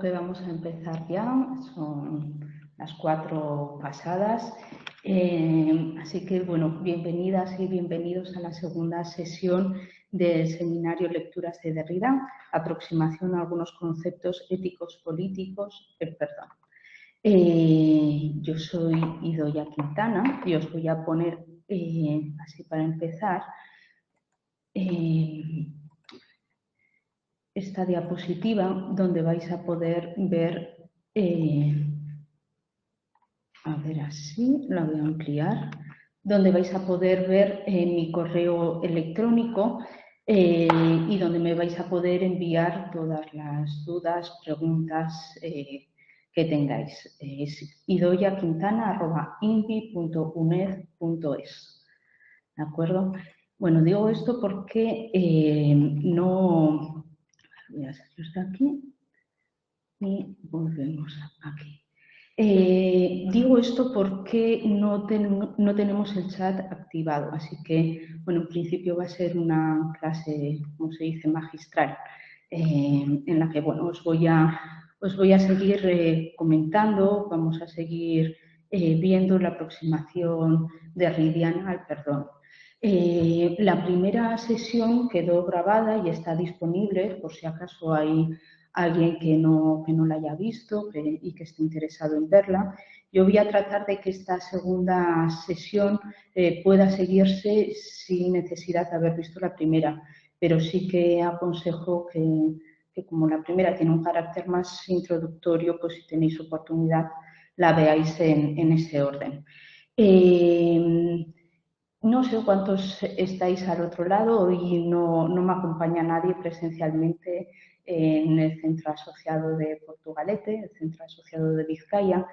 Que vamos a empezar ya, son las 4 pasadas, así que bueno, bienvenidas y bienvenidos a la segunda sesión del seminario Lecturas de Derrida, aproximación a algunos conceptos éticos políticos, yo soy Idoia Quintana y os voy a poner, así para empezar, esta diapositiva donde vais a poder ver, a ver así, la voy a ampliar, donde vais a poder ver mi correo electrónico y donde me vais a poder enviar todas las dudas, preguntas que tengáis. Es idoiaquintana@invi.uned.es. ¿De acuerdo? Bueno, digo esto porque no... Voy a salir de aquí y volvemos aquí. Digo esto porque no tenemos el chat activado, así que, bueno, en principio va a ser una clase, como se dice, magistral, en la que, bueno, os voy a seguir comentando, vamos a seguir viendo la aproximación derridiana al perdón. La primera sesión quedó grabada y está disponible por si acaso hay alguien que no la haya visto y que esté interesado en verla. Yo voy a tratar de que esta segunda sesión pueda seguirse sin necesidad de haber visto la primera, pero sí que aconsejo que como la primera tiene un carácter más introductorio, pues si tenéis oportunidad la veáis en ese orden. No sé cuántos estáis al otro lado, hoy no me acompaña nadie presencialmente en el centro asociado de Portugalete, el centro asociado de Vizcaya,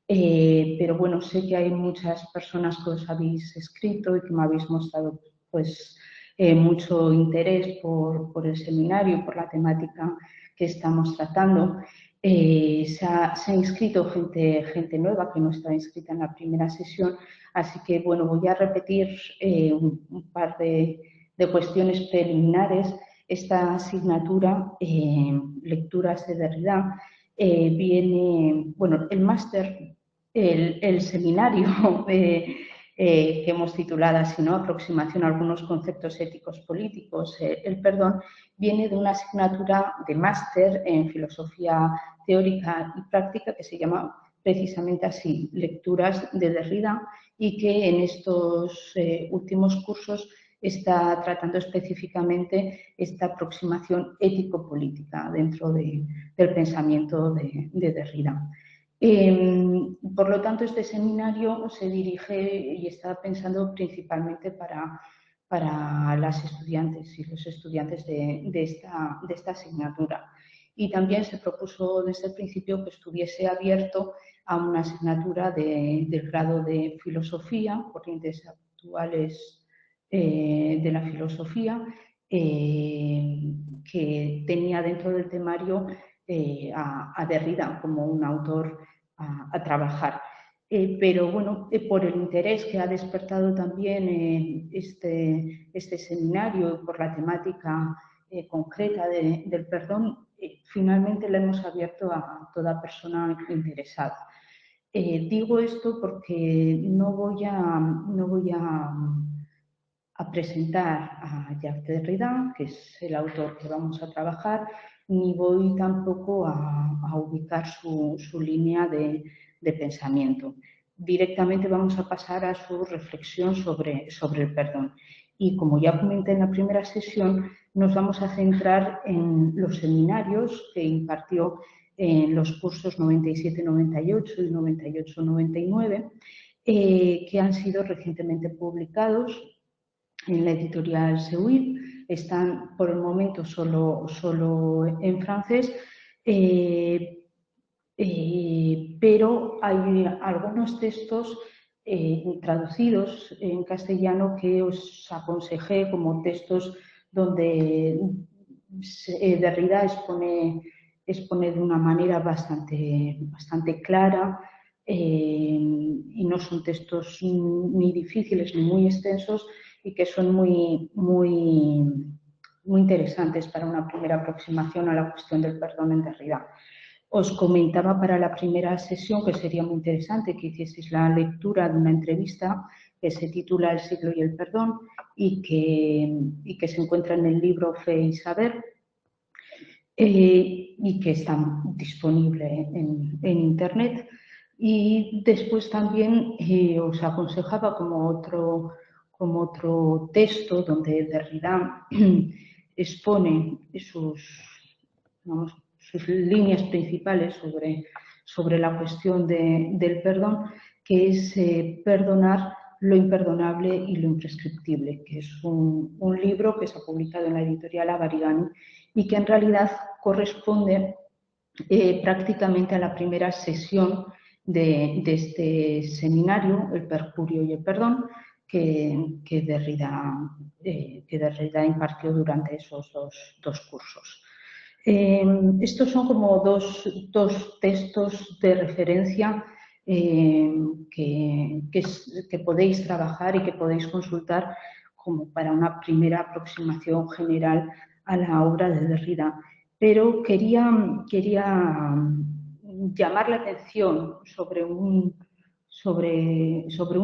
pero bueno, sé que hay muchas personas que os habéis escrito y que me habéis mostrado pues mucho interés por el seminario y por la temática que estamos tratando. Se ha inscrito gente nueva que no estaba inscrita en la primera sesión, así que bueno, voy a repetir un par de cuestiones preliminares. Esta asignatura, Lecturas de Derrida, viene, bueno, el máster, el seminario que hemos titulado así, ¿no? Aproximación a algunos conceptos éticos políticos, el perdón, viene de una asignatura de máster en filosofía teórica y práctica que se llama precisamente así, Lecturas de Derrida, y que en estos últimos cursos está tratando específicamente esta aproximación ético-política dentro del pensamiento de Derrida. Por lo tanto, este seminario se dirige y está pensando principalmente para las estudiantes y los estudiantes de esta asignatura. Y también se propuso desde el principio que estuviese abierto a una asignatura del grado de filosofía, corrientes actuales de la filosofía, que tenía dentro del temario a Derrida como un autor a trabajar. Pero bueno, por el interés que ha despertado también este seminario, por la temática concreta del perdón, finalmente lo hemos abierto a toda persona interesada. Digo esto porque no voy a presentar a Jacques Derrida, que es el autor que vamos a trabajar, ni voy tampoco a ubicar su línea de pensamiento. Directamente vamos a pasar a su reflexión sobre el perdón. Y como ya comenté en la primera sesión, nos vamos a centrar en los seminarios que impartió en los cursos 97-98 y 98-99, que han sido recientemente publicados en la editorial Seuil. Están por el momento solo en francés, pero hay algunos textos traducidos en castellano que os aconsejé como textos donde Derrida expone de una manera bastante clara y no son textos ni difíciles ni muy extensos y que son muy interesantes para una primera aproximación a la cuestión del perdón en Derrida. Os comentaba para la primera sesión que sería muy interesante que hicieseis la lectura de una entrevista que se titula El siglo y el perdón y que se encuentra en el libro Fe y Saber y que está disponible en Internet. Y después también os aconsejaba como otro texto donde Derrida expone sus líneas principales sobre la cuestión del perdón, que es perdonar lo imperdonable y lo imprescriptible, que es un libro que se ha publicado en la editorial Avarigani y que en realidad corresponde prácticamente a la primera sesión de este seminario, El perjurio y el perdón, que Derrida impartió durante esos dos cursos. Estos son como dos textos de referencia que podéis trabajar y que podéis consultar como para una primera aproximación general a la obra de Derrida. Pero quería llamar la atención sobre un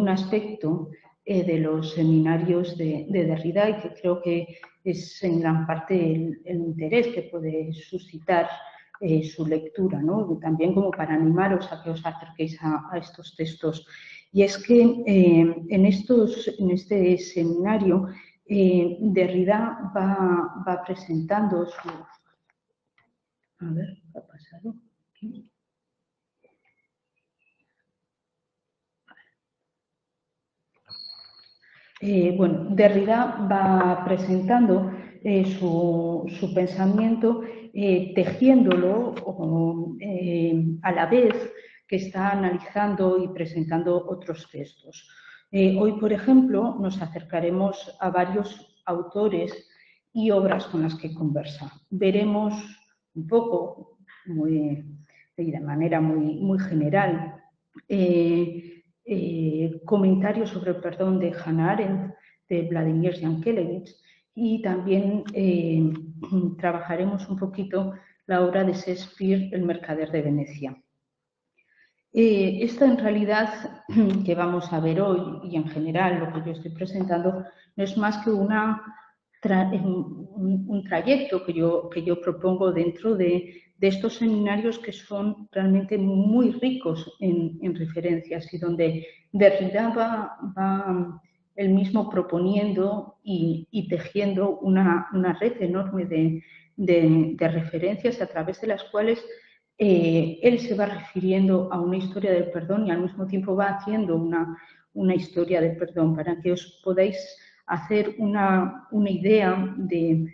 aspecto de los seminarios de Derrida y que creo que es en gran parte el interés que puede suscitar su lectura, ¿no? También como para animaros a que os acerquéis a estos textos. Y es que en este seminario Derrida va presentando sus... A ver, ¿qué ha pasado aquí? Bueno, Derrida va presentando su pensamiento, tejiéndolo a la vez que está analizando y presentando otros textos. Hoy, por ejemplo, nos acercaremos a varios autores y obras con las que conversa. Veremos un poco, de manera muy general, comentarios sobre el perdón de Hannah Arendt, de Vladimir Yankelevich, y también trabajaremos un poquito la obra de Shakespeare, El mercader de Venecia. Esto en realidad que vamos a ver hoy y en general lo que yo estoy presentando no es más que un trayecto que yo propongo dentro de estos seminarios que son realmente muy ricos en referencias y donde Derrida va él mismo proponiendo y tejiendo una red enorme de referencias a través de las cuales él se va refiriendo a una historia del perdón y al mismo tiempo va haciendo una historia del perdón para que os podáis hacer una idea de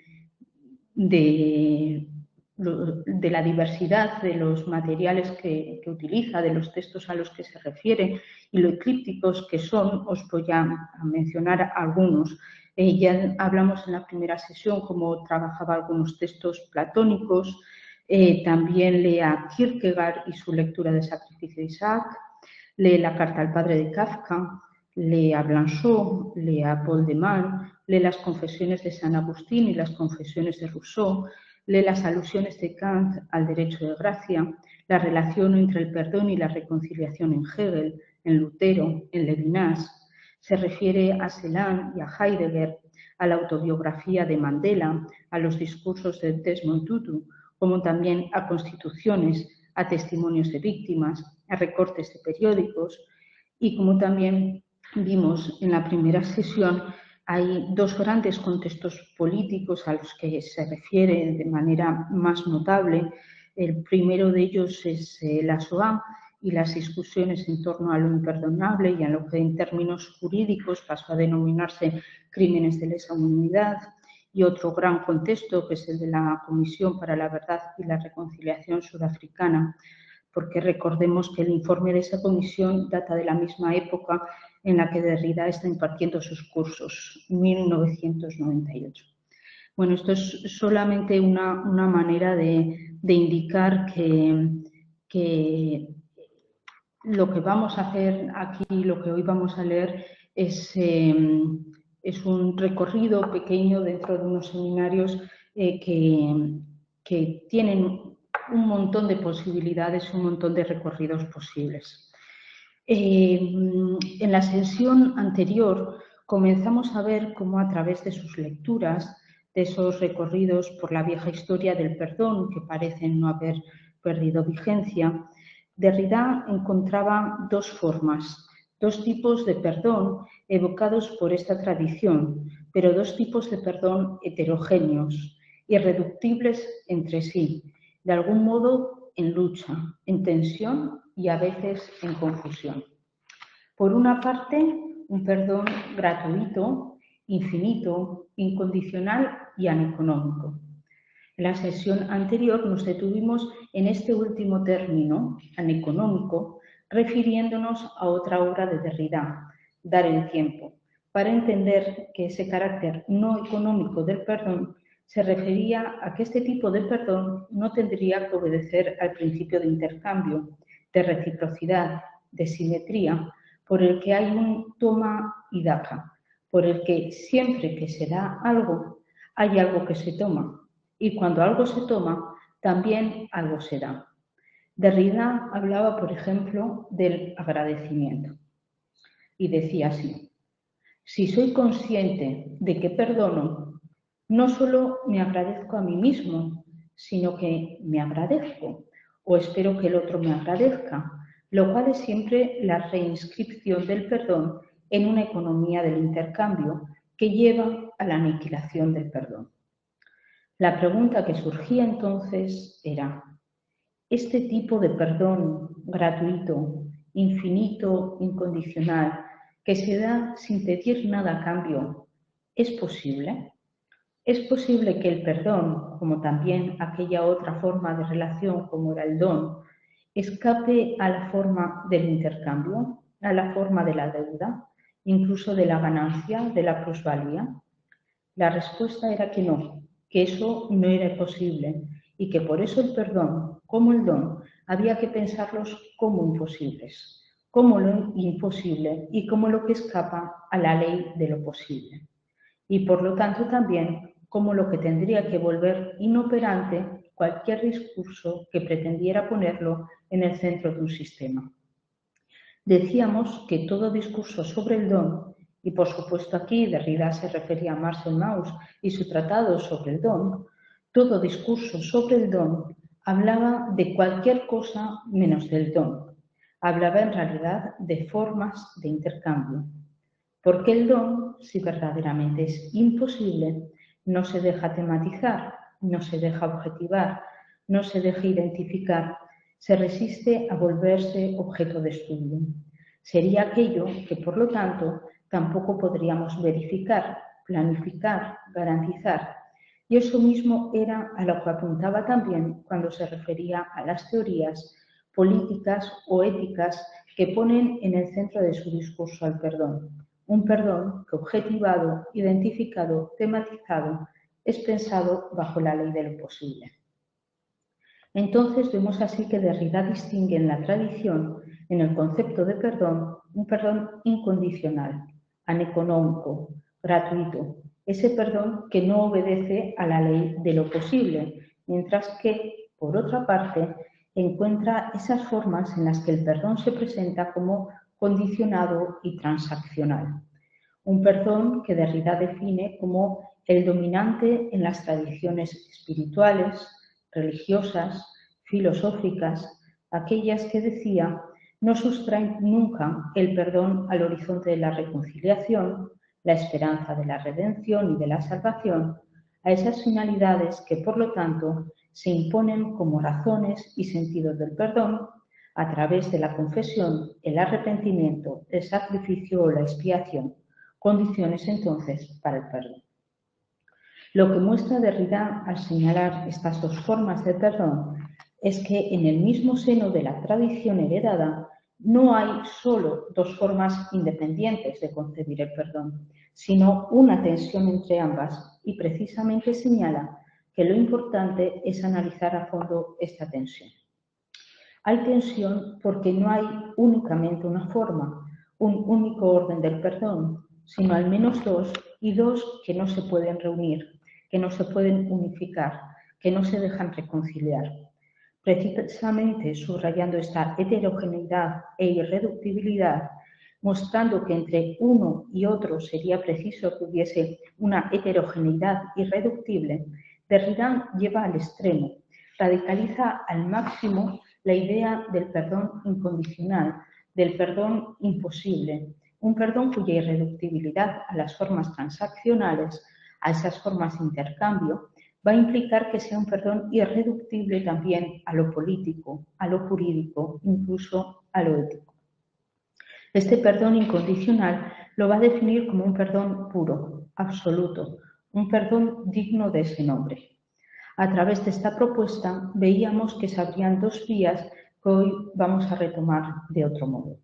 la diversidad de los materiales que utiliza, de los textos a los que se refiere y lo eclípticos que son. Os voy a mencionar algunos. Ya hablamos en la primera sesión cómo trabajaba algunos textos platónicos. También lee a Kierkegaard y su lectura de Sacrificio de Isaac, lee la carta al padre de Kafka, lee a Blanchot, lee a Paul de Man, lee las confesiones de San Agustín y las confesiones de Rousseau, lee las alusiones de Kant al derecho de gracia, la relación entre el perdón y la reconciliación en Hegel, en Lutero, en Levinas. Se refiere a Celan y a Heidegger, a la autobiografía de Mandela, a los discursos de Desmond Tutu, como también a constituciones, a testimonios de víctimas, a recortes de periódicos y como también vimos en la primera sesión, hay dos grandes contextos políticos a los que se refiere de manera más notable. El primero de ellos es la Shoah y las discusiones en torno a lo imperdonable y a lo que en términos jurídicos pasó a denominarse crímenes de lesa humanidad. Y otro gran contexto, que es el de la Comisión para la Verdad y la Reconciliación Sudafricana, porque recordemos que el informe de esa comisión data de la misma época en la que Derrida está impartiendo sus cursos, 1998. Bueno, esto es solamente una manera de indicar que lo que vamos a hacer aquí, lo que hoy vamos a leer, es un recorrido pequeño dentro de unos seminarios que tienen un montón de posibilidades, un montón de recorridos posibles. En la sesión anterior comenzamos a ver cómo a través de sus lecturas, de esos recorridos por la vieja historia del perdón que parecen no haber perdido vigencia, Derrida encontraba dos formas, dos tipos de perdón evocados por esta tradición, pero dos tipos de perdón heterogéneos, irreductibles entre sí, de algún modo en lucha, en tensión y a veces en confusión. Por una parte, un perdón gratuito, infinito, incondicional y aneconómico. En la sesión anterior nos detuvimos en este último término, aneconómico, refiriéndonos a otra obra de Derrida, Dar el tiempo, para entender que ese carácter no económico del perdón se refería a que este tipo de perdón no tendría que obedecer al principio de intercambio, de reciprocidad, de simetría, por el que hay un toma y daca, por el que siempre que se da algo, hay algo que se toma, y cuando algo se toma, también algo se da. Derrida hablaba, por ejemplo, del agradecimiento y decía así: si soy consciente de que perdono, no solo me agradezco a mí mismo, sino que me agradezco o espero que el otro me agradezca, lo cual es siempre la reinscripción del perdón en una economía del intercambio que lleva a la aniquilación del perdón. La pregunta que surgía entonces era: ¿este tipo de perdón gratuito, infinito, incondicional, que se da sin pedir nada a cambio, es posible? ¿Es posible que el perdón, como también aquella otra forma de relación como era el don, escape a la forma del intercambio, a la forma de la deuda, incluso de la ganancia, de la plusvalía? La respuesta era que eso no era posible y que por eso el perdón, como el don, había que pensarlos como imposibles, como lo imposible y como lo que escapa a la ley de lo posible. Y por lo tanto también como lo que tendría que volver inoperante cualquier discurso que pretendiera ponerlo en el centro de un sistema. Decíamos que todo discurso sobre el don, y por supuesto aquí Derrida se refería a Marcel Mauss y su tratado sobre el don, todo discurso sobre el don hablaba de cualquier cosa menos del don. Hablaba en realidad de formas de intercambio. Porque el don, si verdaderamente es imposible, no se deja tematizar, no se deja objetivar, no se deja identificar, se resiste a volverse objeto de estudio. Sería aquello que, por lo tanto, tampoco podríamos verificar, planificar, garantizar. Y eso mismo era a lo que apuntaba también cuando se refería a las teorías políticas o éticas que ponen en el centro de su discurso al perdón. Un perdón que objetivado, identificado, tematizado, es pensado bajo la ley de lo posible. Entonces vemos así que Derrida distingue en la tradición, en el concepto de perdón, un perdón incondicional, aneconómico, gratuito, ese perdón que no obedece a la ley de lo posible, mientras que, por otra parte, encuentra esas formas en las que el perdón se presenta como condicionado y transaccional. Un perdón que Derrida define como el dominante en las tradiciones espirituales, religiosas, filosóficas, aquellas que decía no sustraen nunca el perdón al horizonte de la reconciliación, la esperanza de la redención y de la salvación, a esas finalidades que por lo tanto se imponen como razones y sentidos del perdón a través de la confesión, el arrepentimiento, el sacrificio o la expiación, condiciones entonces para el perdón. Lo que muestra Derrida al señalar estas dos formas de perdón es que en el mismo seno de la tradición heredada no hay solo dos formas independientes de concebir el perdón, sino una tensión entre ambas y precisamente señala que lo importante es analizar a fondo esta tensión. Hay tensión porque no hay únicamente una forma, un único orden del perdón, sino al menos dos y dos que no se pueden reunir, que no se pueden unificar, que no se dejan reconciliar. precisamente subrayando esta heterogeneidad e irreductibilidad, mostrando que entre uno y otro sería preciso que hubiese una heterogeneidad irreductible, Derrida lleva al extremo, radicaliza al máximo la idea del perdón incondicional, del perdón imposible, un perdón cuya irreductibilidad a las formas transaccionales, a esas formas de intercambio, va a implicar que sea un perdón irreductible también a lo político, a lo jurídico, incluso a lo ético. Este perdón incondicional lo va a definir como un perdón puro, absoluto, un perdón digno de ese nombre. A través de esta propuesta veíamos que se abrían dos vías que hoy vamos a retomar de otro modo.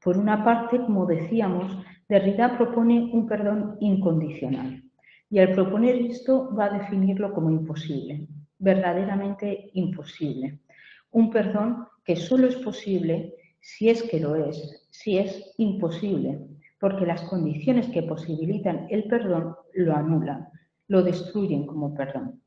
Por una parte, como decíamos, Derrida propone un perdón incondicional y al proponer esto va a definirlo como imposible, verdaderamente imposible. Un perdón que solo es posible si es que lo es, si es imposible, porque las condiciones que posibilitan el perdón lo anulan, lo destruyen como perdón.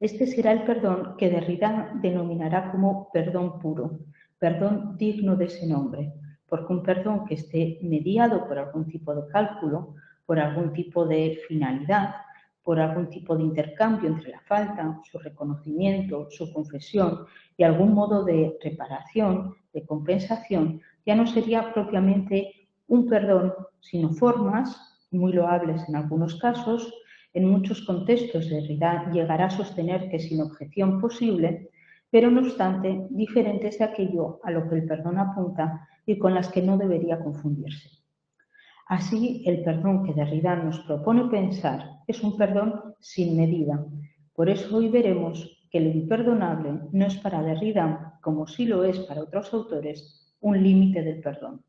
Este será el perdón que Derrida denominará como perdón puro, perdón digno de ese nombre, porque un perdón que esté mediado por algún tipo de cálculo, por algún tipo de finalidad, por algún tipo de intercambio entre la falta, su reconocimiento, su confesión y algún modo de reparación, de compensación, ya no sería propiamente un perdón, sino formas, muy loables en algunos casos. En muchos contextos, Derrida llegará a sostener que sin objeción posible, pero no obstante, diferentes de aquello a lo que el perdón apunta y con las que no debería confundirse. Así, el perdón que Derrida nos propone pensar es un perdón sin medida. Por eso hoy veremos que lo imperdonable no es para Derrida, como sí lo es para otros autores, un límite del perdón.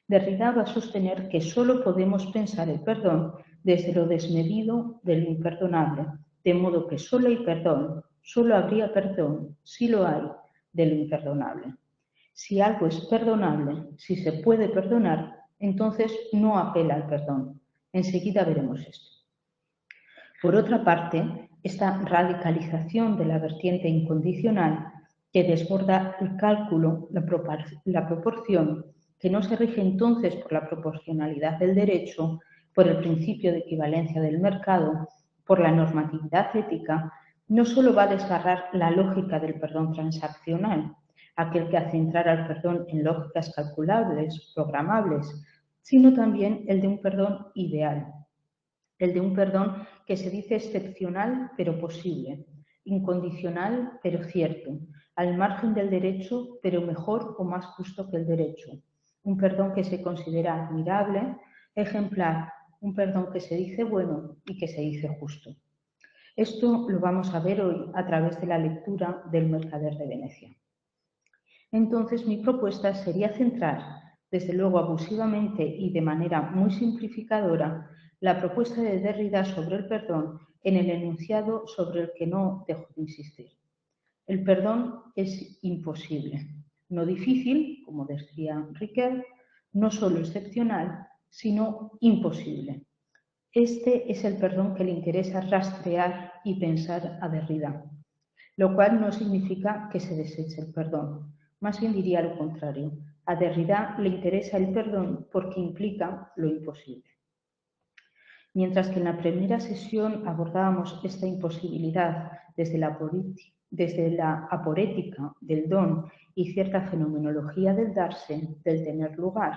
Derrida va a sostener que solo podemos pensar el perdón desde lo desmedido de lo imperdonable, de modo que solo hay perdón, solo habría perdón, si lo hay, de lo imperdonable. Si algo es perdonable, si se puede perdonar, entonces no apela al perdón. Enseguida veremos esto. Por otra parte, esta radicalización de la vertiente incondicional que desborda el cálculo, la proporción, que no se rige entonces por la proporcionalidad del derecho, por el principio de equivalencia del mercado, por la normatividad ética, no solo va a desgarrar la lógica del perdón transaccional, aquel que hace entrar al perdón en lógicas calculables, programables, sino también el de un perdón ideal, el de un perdón que se dice excepcional pero posible, incondicional pero cierto, al margen del derecho pero mejor o más justo que el derecho, un perdón que se considera admirable, ejemplar, un perdón que se dice bueno y que se dice justo. Esto lo vamos a ver hoy a través de la lectura del Mercader de Venecia. Entonces, mi propuesta sería centrar, desde luego abusivamente y de manera muy simplificadora, la propuesta de Derrida sobre el perdón en el enunciado sobre el que no dejo de insistir. El perdón es imposible, no difícil, como decía Riquet, no solo excepcional, sino imposible. Este es el perdón que le interesa rastrear y pensar a Derrida, lo cual no significa que se deseche el perdón. Más bien diría lo contrario. A Derrida le interesa el perdón porque implica lo imposible. Mientras que en la primera sesión abordábamos esta imposibilidad desde la aporética del don y cierta fenomenología del darse, del tener lugar,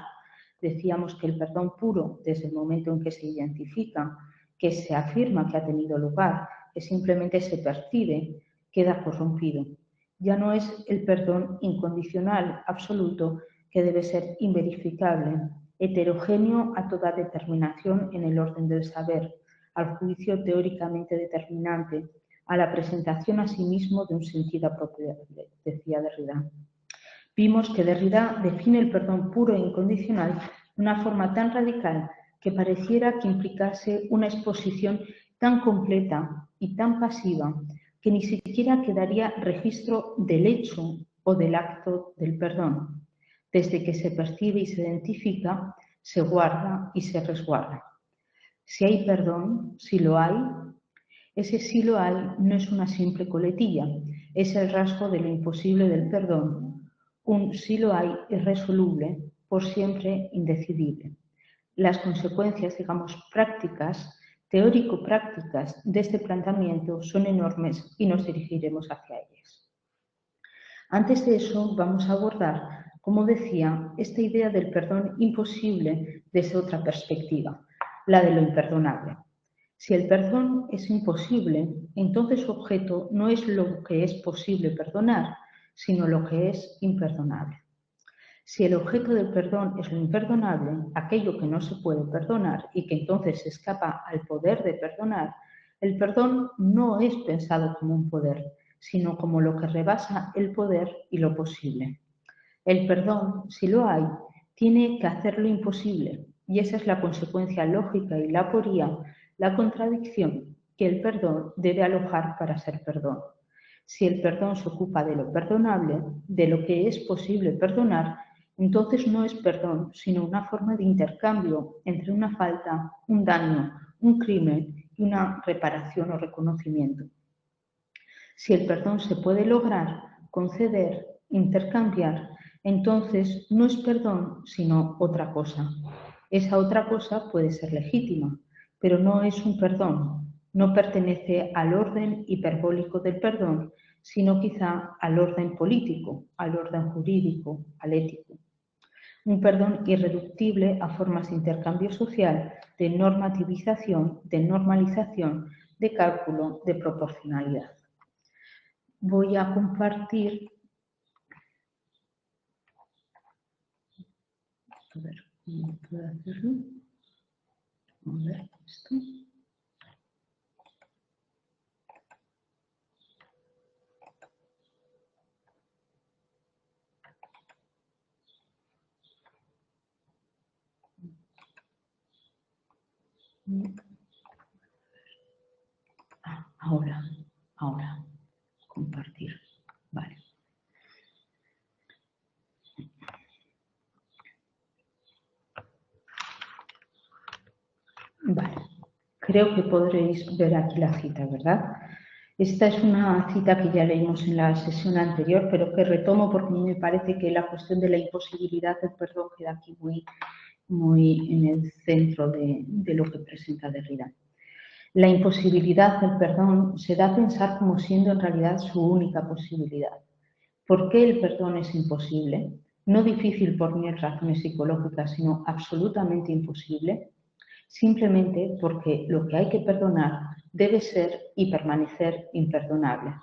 decíamos que el perdón puro, desde el momento en que se identifica, que se afirma que ha tenido lugar, que simplemente se percibe, queda corrompido. Ya no es el perdón incondicional, absoluto, que debe ser inverificable, heterogéneo a toda determinación en el orden del saber, al juicio teóricamente determinante, a la presentación a sí mismo de un sentido apropiado, decía Derrida. Vimos que Derrida define el perdón puro e incondicional de una forma tan radical que pareciera que implicase una exposición tan completa y tan pasiva que ni siquiera quedaría registro del hecho o del acto del perdón. Desde que se percibe y se identifica, se guarda y se resguarda. Si hay perdón, si lo hay, Ese sí lo hay no es una simple coletilla, es el rasgo de lo imposible del perdón. Un sí lo hay irresoluble, por siempre indecidible. Las consecuencias, digamos, prácticas, teórico-prácticas de este planteamiento son enormes y nos dirigiremos hacia ellas. Antes de eso, vamos a abordar, como decía, esta idea del perdón imposible desde otra perspectiva, la de lo imperdonable. Si el perdón es imposible, entonces su objeto no es lo que es posible perdonar, sino lo que es imperdonable. Si el objeto del perdón es lo imperdonable, aquello que no se puede perdonar y que entonces se escapa al poder de perdonar, el perdón no es pensado como un poder, sino como lo que rebasa el poder y lo posible. El perdón, si lo hay, tiene que hacer lo imposible, y esa es la consecuencia lógica y la aporía, la contradicción que el perdón debe alojar para ser perdón. Si el perdón se ocupa de lo perdonable, de lo que es posible perdonar, entonces no es perdón, sino una forma de intercambio entre una falta, un daño, un crimen y una reparación o reconocimiento. Si el perdón se puede lograr, conceder, intercambiar, entonces no es perdón, sino otra cosa. Esa otra cosa puede ser legítima, pero no es un perdón, no pertenece al orden hiperbólico del perdón, sino quizá al orden político, al orden jurídico, al ético. Un perdón irreductible a formas de intercambio social, de normativización, de normalización, de cálculo, de proporcionalidad. Voy a compartir, a ver cómo puedo hacerlo. A ver esto. Ahora, compartir. Vale. Vale. Creo que podréis ver aquí la cita, ¿verdad? Esta es una cita que ya leímos en la sesión anterior, pero que retomo porque me parece que la cuestión de la imposibilidad del perdón queda aquí muy en el centro de lo que presenta Derrida. La imposibilidad del perdón se da a pensar como siendo en realidad su única posibilidad. ¿Por qué el perdón es imposible? No difícil por mil razones psicológicas, sino absolutamente imposible. Simplemente porque lo que hay que perdonar debe ser y permanecer imperdonable.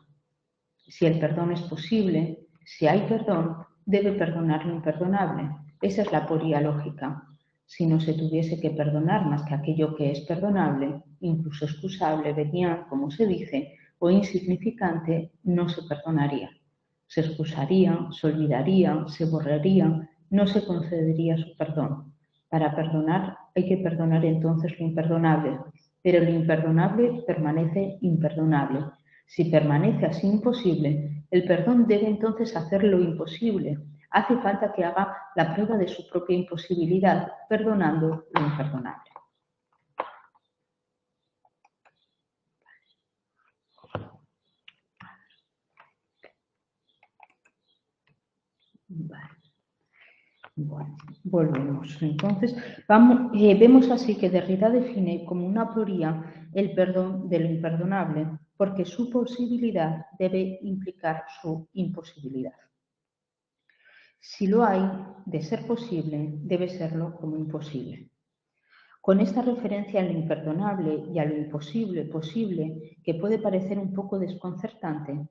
Si el perdón es posible, si hay perdón, debe perdonar lo imperdonable. Esa es la aporía lógica. Si no se tuviese que perdonar más que aquello que es perdonable, incluso excusable, venial, como se dice, o insignificante, no se perdonaría. Se excusaría, se olvidaría, se borraría, no se concedería su perdón. Para perdonar hay que perdonar entonces lo imperdonable, pero lo imperdonable permanece imperdonable. Si permanece así imposible, el perdón debe entonces hacer lo imposible. Hace falta que haga la prueba de su propia imposibilidad, perdonando lo imperdonable. Vale. Bueno, volvemos. Entonces, vemos así que Derrida define como una aporía el perdón de lo imperdonable, porque su posibilidad debe implicar su imposibilidad. Si lo hay, de ser posible, debe serlo como imposible. Con esta referencia a lo imperdonable y a lo imposible posible, que puede parecer un poco desconcertante,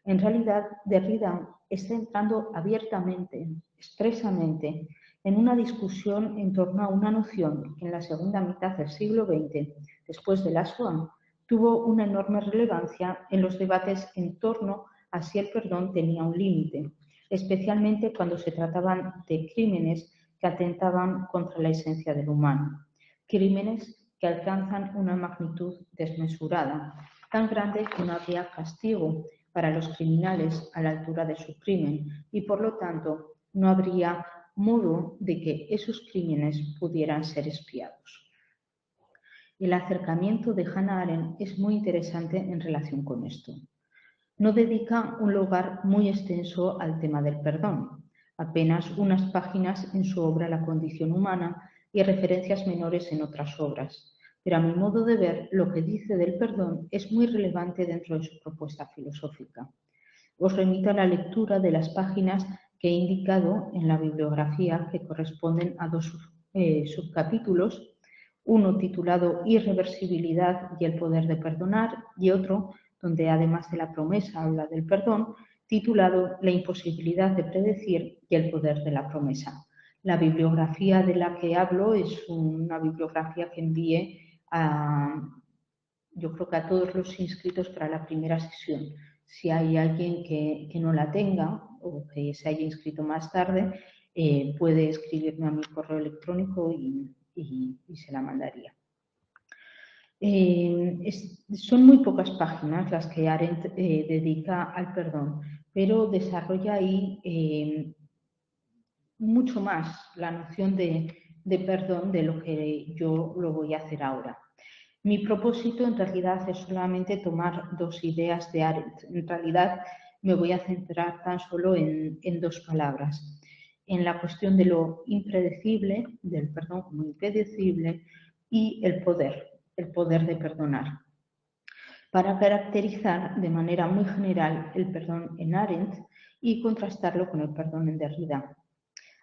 en realidad Derrida está entrando abiertamente, expresamente, en una discusión en torno a una noción que en la segunda mitad del siglo XX, después de la Shoah, tuvo una enorme relevancia en los debates en torno a si el perdón tenía un límite, especialmente cuando se trataban de crímenes que atentaban contra la esencia del humano. Crímenes que alcanzan una magnitud desmesurada, tan grande que no habría castigo para los criminales a la altura de su crimen y, por lo tanto, no habría modo de que esos crímenes pudieran ser expiados. El acercamiento de Hannah Arendt es muy interesante en relación con esto. No dedica un lugar muy extenso al tema del perdón, apenas unas páginas en su obra La condición humana y referencias menores en otras obras, pero a mi modo de ver, lo que dice del perdón es muy relevante dentro de su propuesta filosófica. Os remito a la lectura de las páginas que he indicado en la bibliografía que corresponden a dos subcapítulos, uno titulado Irreversibilidad y el poder de perdonar y otro, donde además de la promesa habla del perdón, titulado La imposibilidad de predecir y el poder de la promesa. La bibliografía de la que hablo es una bibliografía que envié yo creo que a todos los inscritos para la primera sesión. Si hay alguien que no la tenga o que se haya inscrito más tarde, puede escribirme a mi correo electrónico y se la mandaría. Son muy pocas páginas las que Arendt dedica al perdón, pero desarrolla ahí mucho más la noción de perdón de lo que yo lo voy a hacer ahora. Mi propósito en realidad es solamente tomar dos ideas de Arendt. En realidad me voy a centrar tan solo en dos palabras. En la cuestión de lo impredecible, del perdón como impredecible, y el poder de perdonar. Para caracterizar de manera muy general el perdón en Arendt y contrastarlo con el perdón en Derrida.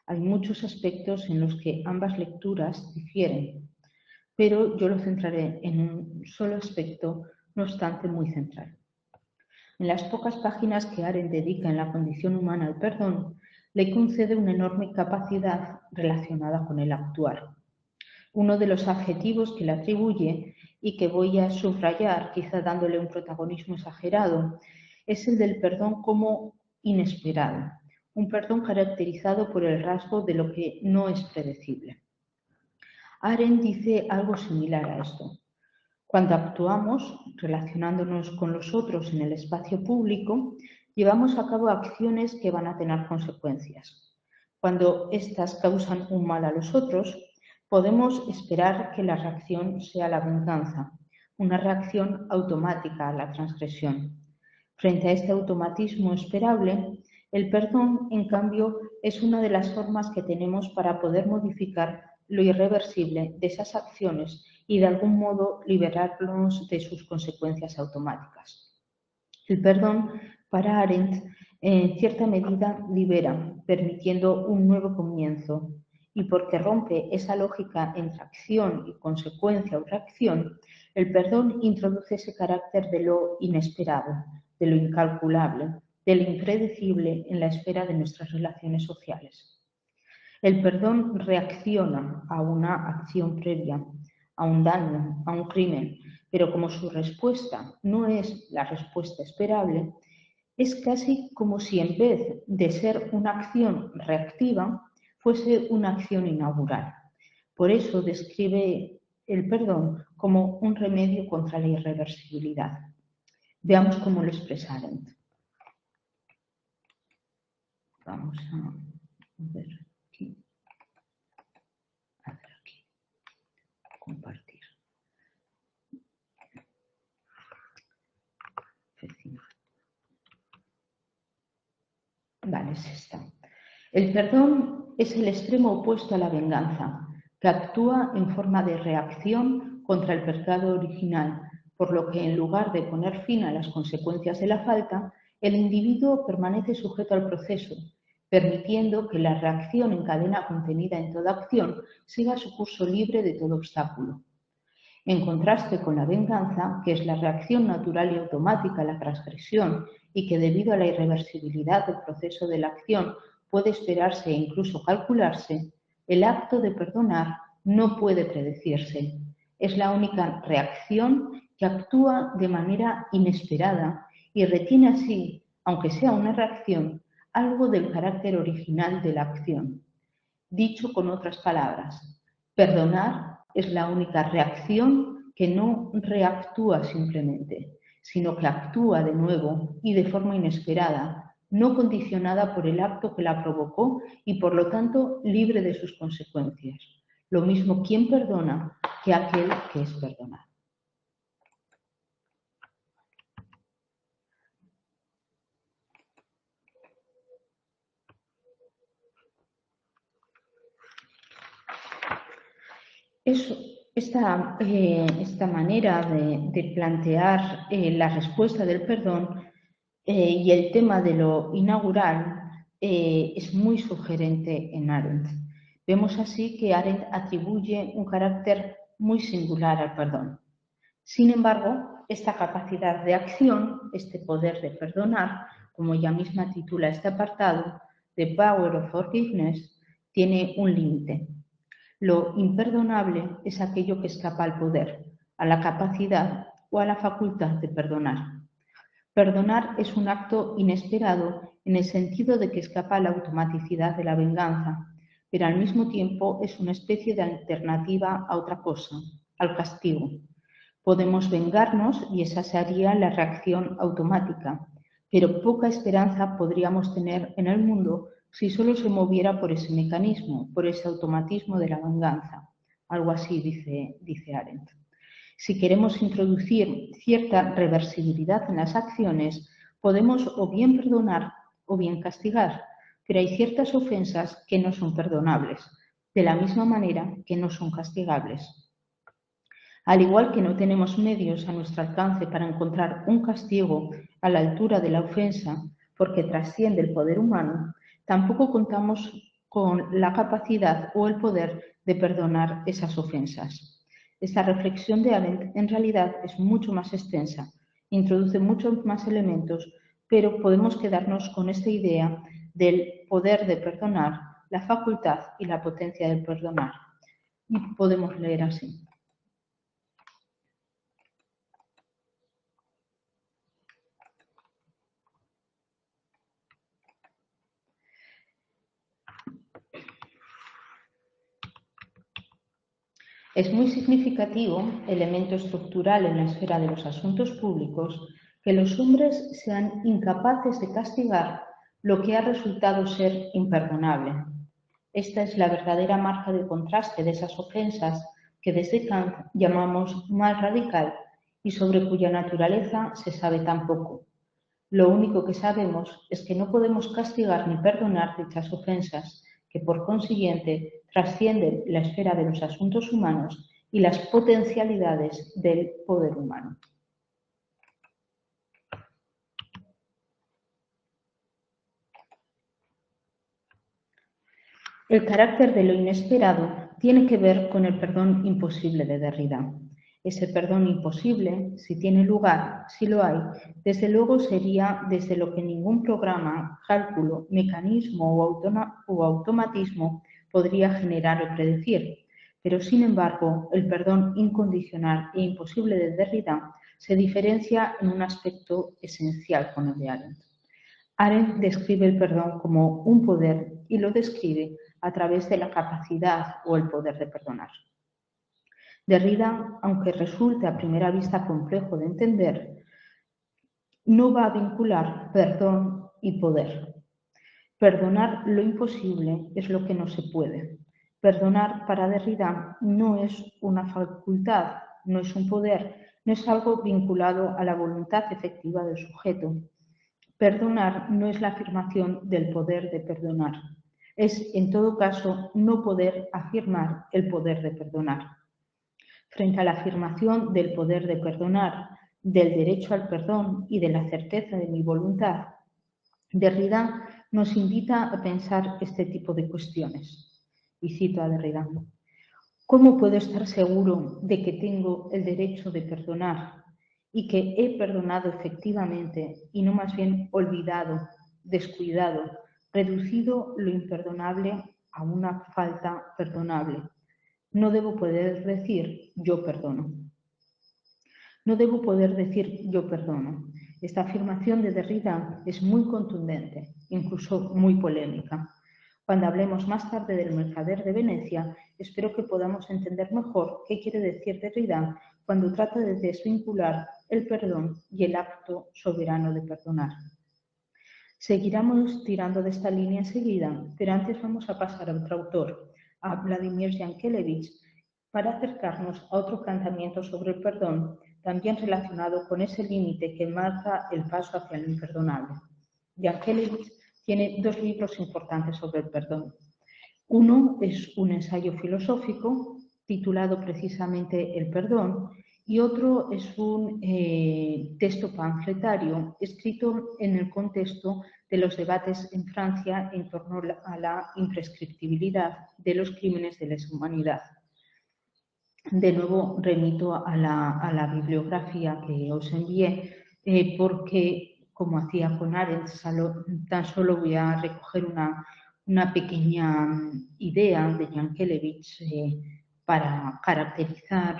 Hay muchos aspectos en los que ambas lecturas difieren, pero yo lo centraré en un solo aspecto, no obstante muy central. En las pocas páginas que Arendt dedica en la condición humana al perdón, le concede una enorme capacidad relacionada con el actuar. Uno de los adjetivos que le atribuye y que voy a subrayar, quizá dándole un protagonismo exagerado, es el del perdón como inesperado, un perdón caracterizado por el rasgo de lo que no es predecible. Arendt dice algo similar a esto. Cuando actuamos, relacionándonos con los otros en el espacio público, llevamos a cabo acciones que van a tener consecuencias. Cuando éstas causan un mal a los otros, podemos esperar que la reacción sea la venganza, una reacción automática a la transgresión. Frente a este automatismo esperable, el perdón, en cambio, es una de las formas que tenemos para poder modificar lo irreversible de esas acciones y de algún modo liberarnos de sus consecuencias automáticas. El perdón, para Arendt, en cierta medida libera, permitiendo un nuevo comienzo, y porque rompe esa lógica entre acción y consecuencia o reacción, el perdón introduce ese carácter de lo inesperado, de lo incalculable, de lo impredecible en la esfera de nuestras relaciones sociales. El perdón reacciona a una acción previa, a un daño, a un crimen, pero como su respuesta no es la respuesta esperable, es casi como si en vez de ser una acción reactiva, fuese una acción inaugural. Por eso describe el perdón como un remedio contra la irreversibilidad. Veamos cómo lo expresa Arendt. Vamos a ver aquí. Compartir. Vale, es esta. El perdón es el extremo opuesto a la venganza, que actúa en forma de reacción contra el pecado original, por lo que en lugar de poner fin a las consecuencias de la falta, el individuo permanece sujeto al proceso, permitiendo que la reacción en cadena contenida en toda acción siga su curso libre de todo obstáculo. En contraste con la venganza, que es la reacción natural y automática a la transgresión y que debido a la irreversibilidad del proceso de la acción puede esperarse e incluso calcularse, el acto de perdonar no puede predecirse. Es la única reacción que actúa de manera inesperada y retiene así, aunque sea una reacción, algo del carácter original de la acción. Dicho con otras palabras, perdonar es la única reacción que no reactúa simplemente, sino que actúa de nuevo y de forma inesperada, no condicionada por el acto que la provocó y por lo tanto libre de sus consecuencias. Lo mismo quien perdona que aquel que es perdonado. Esta manera de plantear la respuesta del perdón y el tema de lo inaugural es muy sugerente en Arendt. Vemos así que Arendt atribuye un carácter muy singular al perdón. Sin embargo, esta capacidad de acción, este poder de perdonar, como ella misma titula este apartado, The Power of Forgiveness, tiene un límite. Lo imperdonable es aquello que escapa al poder, a la capacidad o a la facultad de perdonar. Perdonar es un acto inesperado en el sentido de que escapa a la automaticidad de la venganza, pero al mismo tiempo es una especie de alternativa a otra cosa, al castigo. Podemos vengarnos y esa sería la reacción automática, pero poca esperanza podríamos tener en el mundo si solo se moviera por ese mecanismo, por ese automatismo de la venganza. Algo así dice Arendt. Si queremos introducir cierta reversibilidad en las acciones, podemos o bien perdonar o bien castigar, pero hay ciertas ofensas que no son perdonables, de la misma manera que no son castigables. Al igual que no tenemos medios a nuestro alcance para encontrar un castigo a la altura de la ofensa, porque trasciende el poder humano, tampoco contamos con la capacidad o el poder de perdonar esas ofensas. Esta reflexión de Arendt en realidad es mucho más extensa, introduce muchos más elementos, pero podemos quedarnos con esta idea del poder de perdonar, la facultad y la potencia de perdonar. Y podemos leer así. Es muy significativo, elemento estructural en la esfera de los asuntos públicos, que los hombres sean incapaces de castigar lo que ha resultado ser imperdonable. Esta es la verdadera marca de contraste de esas ofensas que desde Kant llamamos mal radical y sobre cuya naturaleza se sabe tan poco. Lo único que sabemos es que no podemos castigar ni perdonar dichas ofensas, que por consiguiente trascienden la esfera de los asuntos humanos y las potencialidades del poder humano. El carácter de lo inesperado tiene que ver con el perdón imposible de Derrida. Ese perdón imposible, si tiene lugar, si lo hay, desde luego sería desde lo que ningún programa, cálculo, mecanismo o automatismo podría generar o predecir. Pero, sin embargo, el perdón incondicional e imposible de Derrida se diferencia en un aspecto esencial con el de Arendt. Arendt describe el perdón como un poder y lo describe a través de la capacidad o el poder de perdonar. Derrida, aunque resulte a primera vista complejo de entender, no va a vincular perdón y poder. Perdonar lo imposible es lo que no se puede. Perdonar para Derrida no es una facultad, no es un poder, no es algo vinculado a la voluntad efectiva del sujeto. Perdonar no es la afirmación del poder de perdonar. Es, en todo caso, no poder afirmar el poder de perdonar. Frente a la afirmación del poder de perdonar, del derecho al perdón y de la certeza de mi voluntad, Derrida nos invita a pensar este tipo de cuestiones. Y cito a Derrida: ¿cómo puedo estar seguro de que tengo el derecho de perdonar y que he perdonado efectivamente y no más bien olvidado, descuidado, reducido lo imperdonable a una falta perdonable? No debo poder decir yo perdono. No debo poder decir yo perdono. Esta afirmación de Derrida es muy contundente, incluso muy polémica. Cuando hablemos más tarde del Mercader de Venecia, espero que podamos entender mejor qué quiere decir Derrida cuando trata de desvincular el perdón y el acto soberano de perdonar. Seguiremos tirando de esta línea enseguida, pero antes vamos a pasar a otro autor, a Vladimir Yankelevich, para acercarnos a otro planteamiento sobre el perdón, también relacionado con ese límite que marca el paso hacia lo imperdonable. Yankelevich tiene dos libros importantes sobre el perdón. Uno es un ensayo filosófico titulado precisamente El perdón, y otro es un texto panfletario escrito en el contexto de los debates en Francia en torno a la imprescriptibilidad de los crímenes de lesa humanidad. De nuevo remito a la bibliografía que os envié porque, como hacía con Arendt, tan solo voy a recoger una pequeña idea de Yankelevich para caracterizar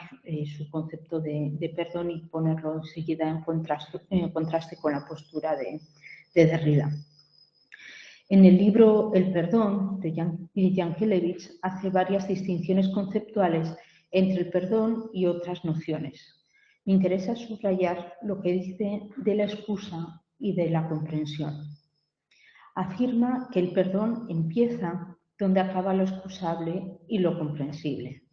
su concepto de perdón y ponerlo enseguida en contraste con la postura de Derrida. En el libro El perdón de Yankelevich hace varias distinciones conceptuales entre el perdón y otras nociones. Me interesa subrayar lo que dice de la excusa y de la comprensión. Afirma que el perdón empieza donde acaba lo excusable y lo comprensible.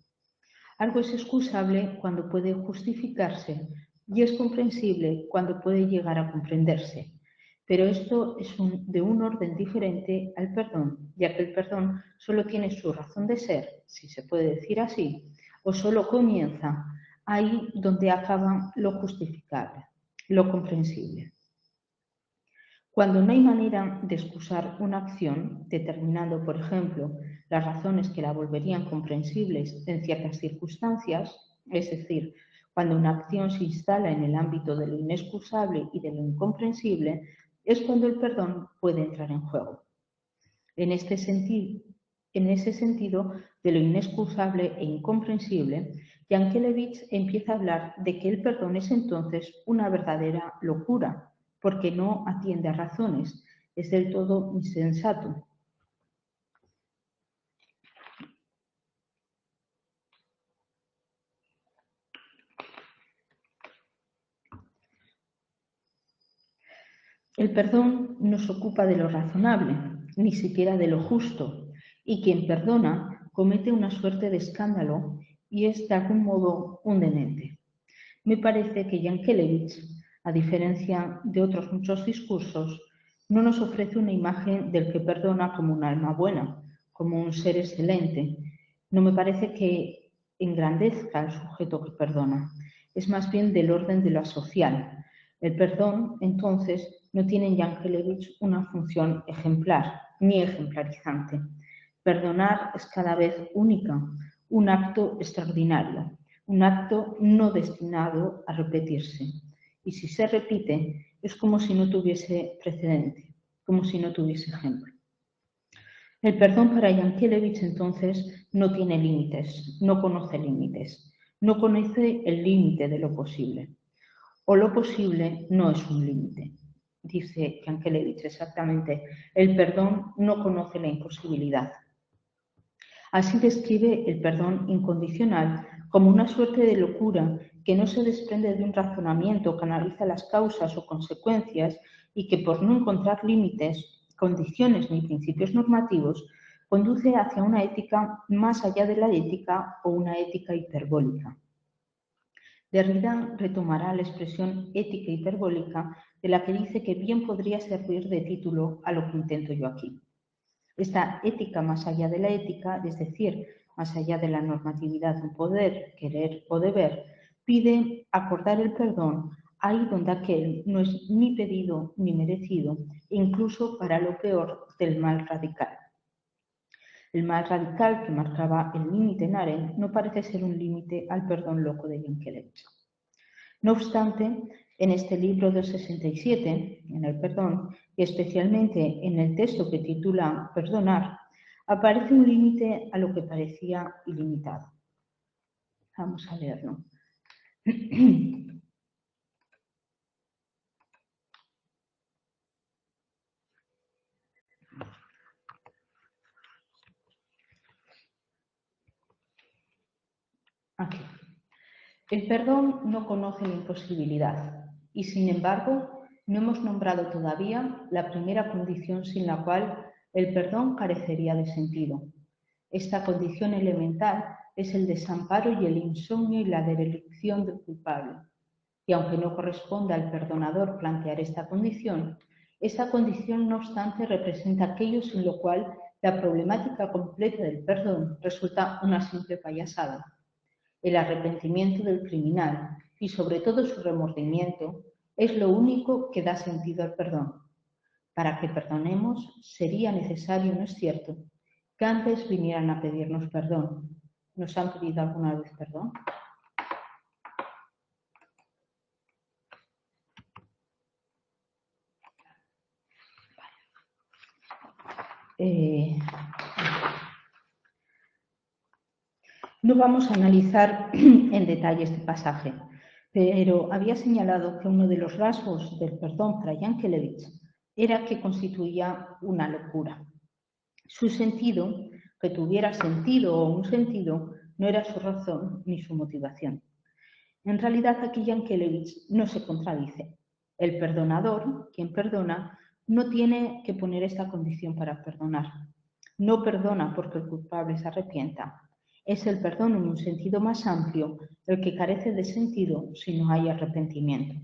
Algo es excusable cuando puede justificarse y es comprensible cuando puede llegar a comprenderse. Pero esto es de un orden diferente al perdón, ya que el perdón solo tiene su razón de ser, si se puede decir así, o solo comienza ahí donde acaba lo justificable, lo comprensible. Cuando no hay manera de excusar una acción, determinando, por ejemplo, las razones que la volverían comprensibles en ciertas circunstancias, es decir, cuando una acción se instala en el ámbito de lo inexcusable y de lo incomprensible, es cuando el perdón puede entrar en juego. En ese sentido, de lo inexcusable e incomprensible, Yankelevich empieza a hablar de que el perdón es entonces una verdadera locura, porque no atiende a razones, es del todo insensato. El perdón no se ocupa de lo razonable, ni siquiera de lo justo, y quien perdona comete una suerte de escándalo y es de algún modo un demente. Me parece que Yankelevich, a diferencia de otros muchos discursos, no nos ofrece una imagen del que perdona como un alma buena, como un ser excelente. No me parece que engrandezca al sujeto que perdona. Es más bien del orden de lo asocial. El perdón, entonces, no tiene en Yankelevich una función ejemplar ni ejemplarizante. Perdonar es cada vez única, un acto extraordinario, un acto no destinado a repetirse. Y si se repite, es como si no tuviese precedente, como si no tuviese ejemplo. El perdón para Yankelevich, entonces, no tiene límites, no conoce límites, no conoce el límite de lo posible. O lo posible no es un límite. Dice Yankelevich exactamente, el perdón no conoce la imposibilidad. Así describe el perdón incondicional como una suerte de locura que no se desprende de un razonamiento que analiza las causas o consecuencias y que por no encontrar límites, condiciones ni principios normativos, conduce hacia una ética más allá de la ética o una ética hiperbólica. Derrida retomará la expresión ética hiperbólica de la que dice que bien podría servir de título a lo que intento yo aquí. Esta ética más allá de la ética, es decir, más allá de la normatividad de poder, querer o deber, pide acordar el perdón ahí donde aquel no es ni pedido ni merecido, incluso para lo peor del mal radical. El mal radical que marcaba el límite en Arendt no parece ser un límite al perdón loco de Yankelevich. No obstante, en este libro del 67, en el perdón, y especialmente en el texto que titula Perdonar, aparece un límite a lo que parecía ilimitado. Vamos a leerlo. Aquí. El perdón no conoce la imposibilidad y, sin embargo, no hemos nombrado todavía la primera condición sin la cual el perdón carecería de sentido. Esta condición elemental es el desamparo y el insomnio y la derelición del culpable. Y aunque no corresponde al perdonador plantear esta condición no obstante representa aquello sin lo cual la problemática completa del perdón resulta una simple payasada. El arrepentimiento del criminal y sobre todo su remordimiento es lo único que da sentido al perdón. Para que perdonemos sería necesario, ¿no es cierto?, que antes vinieran a pedirnos perdón. ¿Nos han pedido alguna vez perdón? No vamos a analizar en detalle este pasaje, pero había señalado que uno de los rasgos del perdón para Yankelevich era que constituía una locura. Su sentido, que tuviera sentido o un sentido, no era su razón ni su motivación. En realidad aquí Yankelevich no se contradice. El perdonador, quien perdona, no tiene que poner esta condición para perdonar. No perdona porque el culpable se arrepienta. Es el perdón en un sentido más amplio el que carece de sentido si no hay arrepentimiento.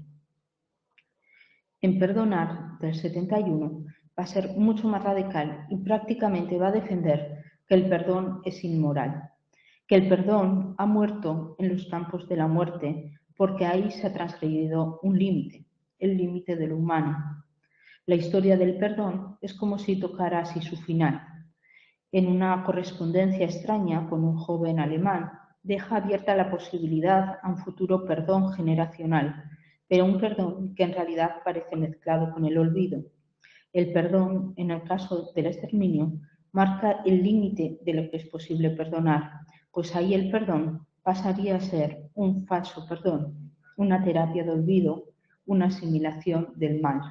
En Perdonar, del 71, va a ser mucho más radical y prácticamente va a defender que el perdón es inmoral, que el perdón ha muerto en los campos de la muerte porque ahí se ha transgredido un límite, el límite de lo humano. La historia del perdón es como si tocara así su final. En una correspondencia extraña con un joven alemán, deja abierta la posibilidad a un futuro perdón generacional, pero un perdón que en realidad parece mezclado con el olvido. El perdón, en el caso del exterminio, marca el límite de lo que es posible perdonar, pues ahí el perdón pasaría a ser un falso perdón, una terapia de olvido, una asimilación del mal.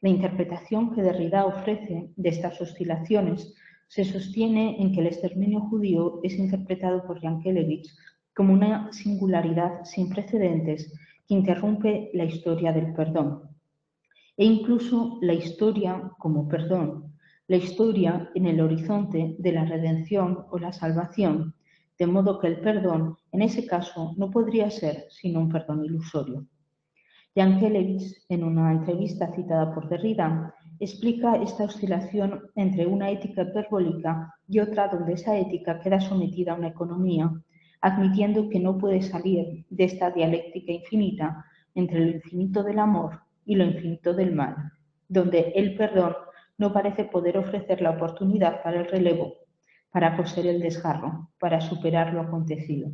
La interpretación que Derrida ofrece de estas oscilaciones se sostiene en que el exterminio judío es interpretado por Yankelevich como una singularidad sin precedentes que interrumpe la historia del perdón. E incluso la historia como perdón, la historia en el horizonte de la redención o la salvación, de modo que el perdón, en ese caso, no podría ser sino un perdón ilusorio. Yankelevich, en una entrevista citada por Derrida, explica esta oscilación entre una ética hiperbólica y otra donde esa ética queda sometida a una economía, admitiendo que no puede salir de esta dialéctica infinita entre lo infinito del amor y lo infinito del mal, donde el perdón no parece poder ofrecer la oportunidad para el relevo, para coser el desgarro, para superar lo acontecido.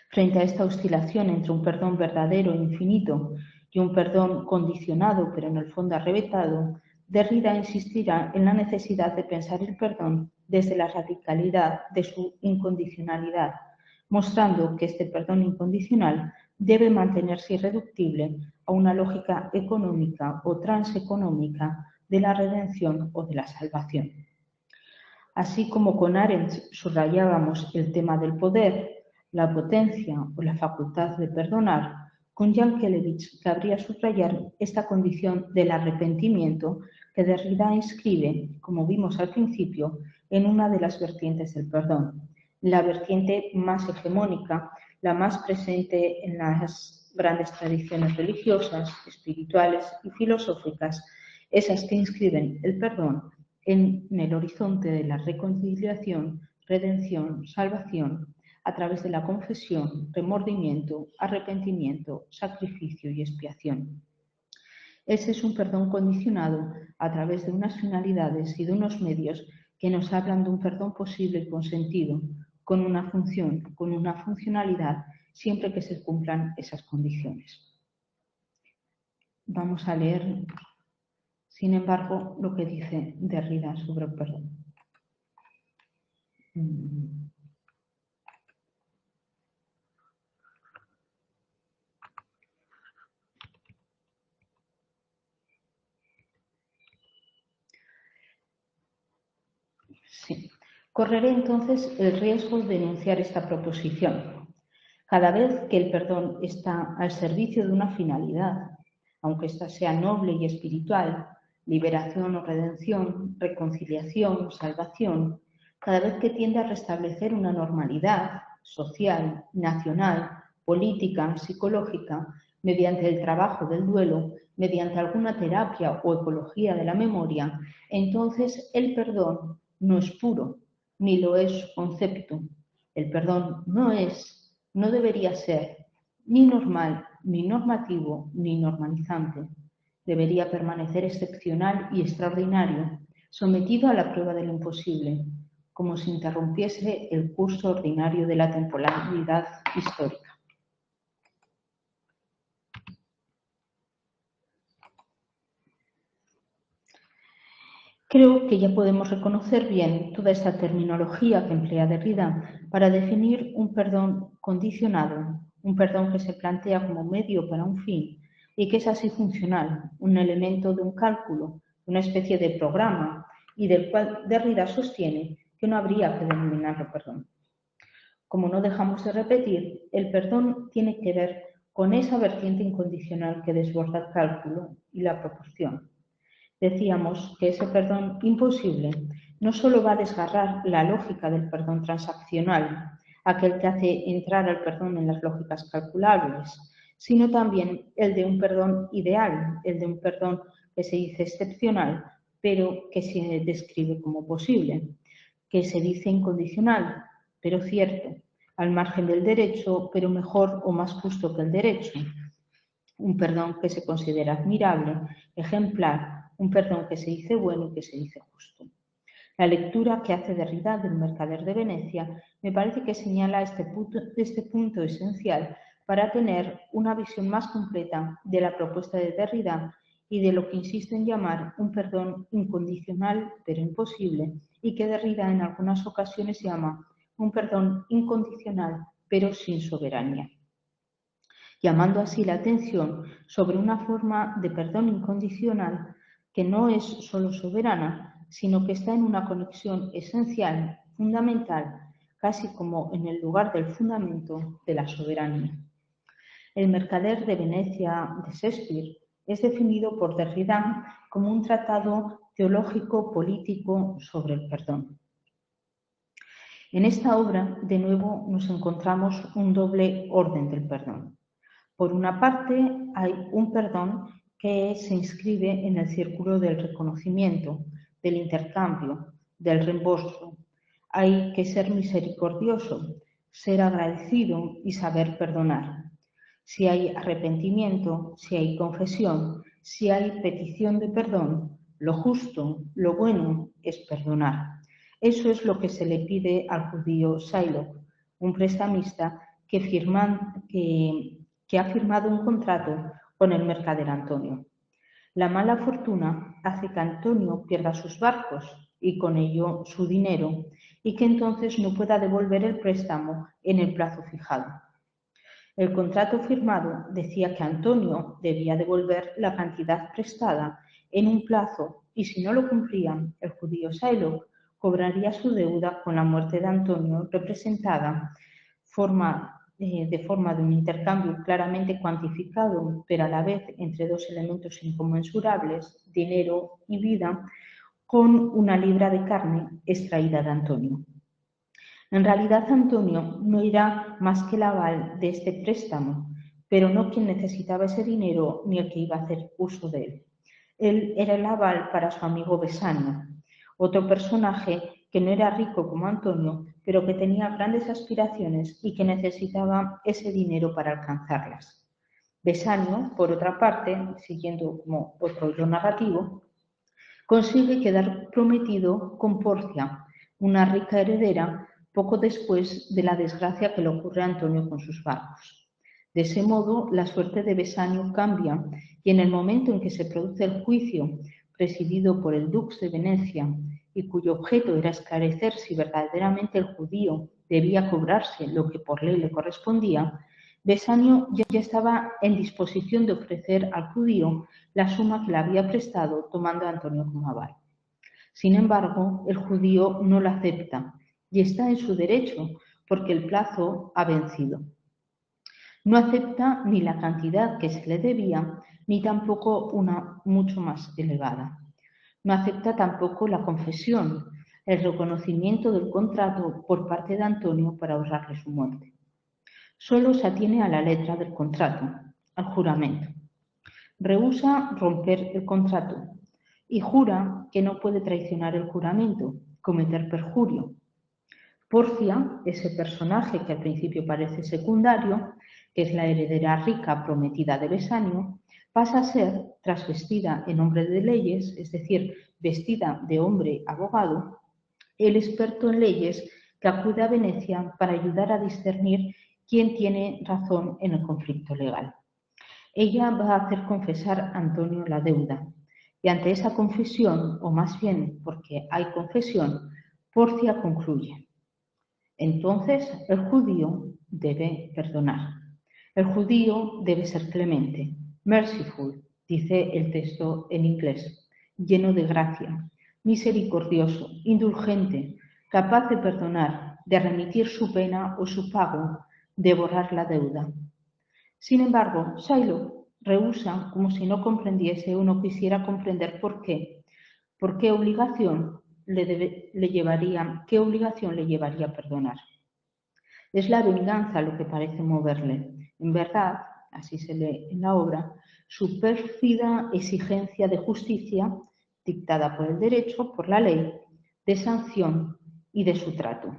Frente a esta oscilación entre un perdón verdadero e infinito y un perdón condicionado pero en el fondo arrebatado, Derrida insistirá en la necesidad de pensar el perdón desde la radicalidad de su incondicionalidad, mostrando que este perdón incondicional debe mantenerse irreductible a una lógica económica o transeconómica de la redención o de la salvación. Así como con Arendt subrayábamos el tema del poder, la potencia o la facultad de perdonar, con Yankelevich cabría subrayar esta condición del arrepentimiento que Derrida inscribe, como vimos al principio, en una de las vertientes del perdón, la vertiente más hegemónica, la más presente en las grandes tradiciones religiosas, espirituales y filosóficas, esas que inscriben el perdón en el horizonte de la reconciliación, redención, salvación, a través de la confesión, remordimiento, arrepentimiento, sacrificio y expiación. Ese es un perdón condicionado a través de unas finalidades y de unos medios que nos hablan de un perdón posible y con sentido, con una función, con una funcionalidad, siempre que se cumplan esas condiciones. Vamos a leer, sin embargo, lo que dice Derrida sobre el perdón. Sí. Correré entonces el riesgo de enunciar esta proposición. Cada vez que el perdón está al servicio de una finalidad, aunque ésta sea noble y espiritual, liberación o redención, reconciliación, salvación, cada vez que tiende a restablecer una normalidad social, nacional, política, psicológica, mediante el trabajo del duelo, mediante alguna terapia o ecología de la memoria, entonces el perdón no es puro, ni lo es su concepto. El perdón no debería ser ni normal, ni normativo, ni normalizante. Debería permanecer excepcional y extraordinario, sometido a la prueba de lo imposible, como si interrumpiese el curso ordinario de la temporalidad histórica. Creo que ya podemos reconocer bien toda esta terminología que emplea Derrida para definir un perdón condicionado, un perdón que se plantea como medio para un fin y que es así funcional, un elemento de un cálculo, una especie de programa y del cual Derrida sostiene que no habría que denominarlo perdón. Como no dejamos de repetir, el perdón tiene que ver con esa vertiente incondicional que desborda el cálculo y la proporción. Decíamos que ese perdón imposible no solo va a desgarrar la lógica del perdón transaccional, aquel que hace entrar al perdón en las lógicas calculables, sino también el de un perdón ideal, el de un perdón que se dice excepcional, pero que se describe como posible, que se dice incondicional, pero cierto, al margen del derecho, pero mejor o más justo que el derecho. Un perdón que se considera admirable, ejemplar, un perdón que se dice bueno y que se dice justo. La lectura que hace Derrida del Mercader de Venecia me parece que señala este punto esencial para tener una visión más completa de la propuesta de Derrida y de lo que insiste en llamar un perdón incondicional pero imposible y que Derrida en algunas ocasiones llama un perdón incondicional pero sin soberanía, llamando así la atención sobre una forma de perdón incondicional que no es solo soberana, sino que está en una conexión esencial, fundamental, casi como en el lugar del fundamento de la soberanía. El Mercader de Venecia de Shakespeare es definido por Derrida como un tratado teológico-político sobre el perdón. En esta obra, de nuevo, nos encontramos un doble orden del perdón. Por una parte, hay un perdón que se inscribe en el círculo del reconocimiento, del intercambio, del reembolso. Hay que ser misericordioso, ser agradecido y saber perdonar. Si hay arrepentimiento, si hay confesión, si hay petición de perdón, lo justo, lo bueno es perdonar. Eso es lo que se le pide al judío Shylock, un prestamista que ha firmado un contrato con el mercader Antonio. La mala fortuna hace que Antonio pierda sus barcos y con ello su dinero y que entonces no pueda devolver el préstamo en el plazo fijado. El contrato firmado decía que Antonio debía devolver la cantidad prestada en un plazo y si no lo cumplía, el judío Shylock cobraría su deuda con la muerte de Antonio, representada de forma de un intercambio claramente cuantificado, pero a la vez entre dos elementos inconmensurables, dinero y vida, con una libra de carne extraída de Antonio. En realidad, Antonio no era más que el aval de este préstamo, pero no quien necesitaba ese dinero ni el que iba a hacer uso de él. Él era el aval para su amigo Besanio, otro personaje que no era rico como Antonio, pero que tenía grandes aspiraciones y que necesitaba ese dinero para alcanzarlas. Besanio, por otra parte, siguiendo como otro hilo narrativo, consigue quedar prometido con Porcia, una rica heredera, poco después de la desgracia que le ocurre a Antonio con sus barcos. De ese modo, la suerte de Besanio cambia y en el momento en que se produce el juicio presidido por el dux de Venecia y cuyo objeto era esclarecer si verdaderamente el judío debía cobrarse lo que por ley le correspondía, Besanio ya estaba en disposición de ofrecer al judío la suma que le había prestado tomando a Antonio como aval. Sin embargo, el judío no la acepta y está en su derecho porque el plazo ha vencido. No acepta ni la cantidad que se le debía ni tampoco una mucho más elevada. No acepta tampoco la confesión, el reconocimiento del contrato por parte de Antonio para ahorrarle su muerte. Solo se atiene a la letra del contrato, al juramento. Rehúsa romper el contrato y jura que no puede traicionar el juramento, cometer perjurio. Porcia, ese personaje que al principio parece secundario, que es la heredera rica prometida de Besanio, pasa a ser, trasvestida en hombre de leyes, es decir, vestida de hombre abogado, el experto en leyes que acude a Venecia para ayudar a discernir quién tiene razón en el conflicto legal. Ella va a hacer confesar a Antonio la deuda y ante esa confesión, o más bien porque hay confesión, Porcia concluye: entonces el judío debe perdonar. El judío debe ser clemente, merciful, dice el texto en inglés, lleno de gracia, misericordioso, indulgente, capaz de perdonar, de remitir su pena o su pago, de borrar la deuda. Sin embargo, Shylock rehúsa como si no comprendiese o no quisiera comprender por qué. ¿Qué obligación le llevaría a perdonar? Es la venganza lo que parece moverle. En verdad, así se lee en la obra, su pérfida exigencia de justicia, dictada por el derecho, por la ley, de sanción y de su trato.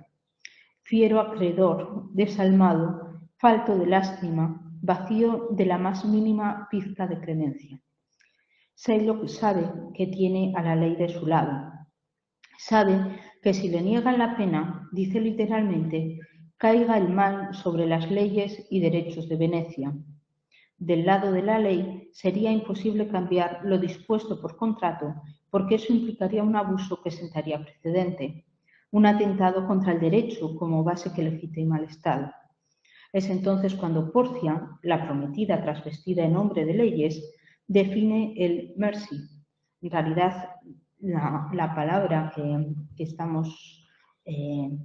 Fiero acreedor, desalmado, falto de lástima, vacío de la más mínima pizca de clemencia. Shylock sabe que tiene a la ley de su lado. Sabe que si le niegan la pena, dice literalmente, caiga el mal sobre las leyes y derechos de Venecia. Del lado de la ley sería imposible cambiar lo dispuesto por contrato, porque eso implicaría un abuso que sentaría precedente, un atentado contra el derecho como base que legitima al Estado. Es entonces cuando Porcia, la prometida trasvestida en nombre de leyes, define el mercy. En realidad, la palabra que estamos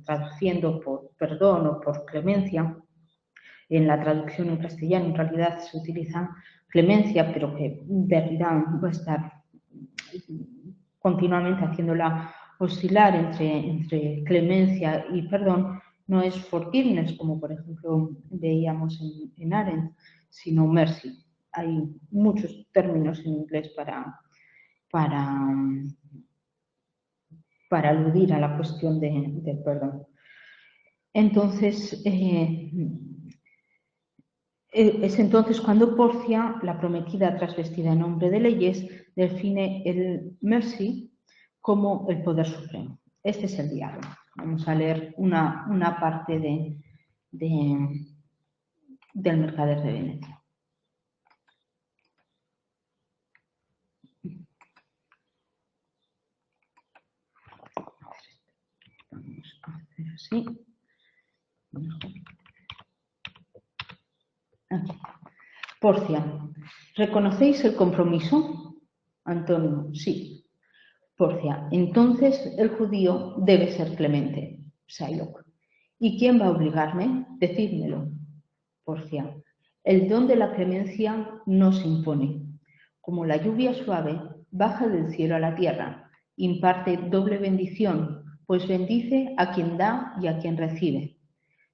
traduciendo por perdón o por clemencia, en la traducción en castellano en realidad se utiliza clemencia, pero que Derrida va a estar continuamente haciéndola oscilar entre clemencia y perdón, no es forgiveness, como por ejemplo veíamos en Arendt, sino mercy. Hay muchos términos en inglés para aludir a la cuestión del perdón. Entonces, es entonces cuando Porcia, la prometida trasvestida en nombre de leyes, define el mercy como el poder supremo. Este es el diálogo. Vamos a leer una parte del Mercader de Venecia. Vamos a hacer así. Aquí. Porcia, ¿reconocéis el compromiso? Antonio, sí. Porcia, entonces el judío debe ser clemente. Shylock, ¿y quién va a obligarme? Decídmelo. Porcia, el don de la clemencia no se impone. Como la lluvia suave baja del cielo a la tierra, imparte doble bendición, pues bendice a quien da y a quien recibe.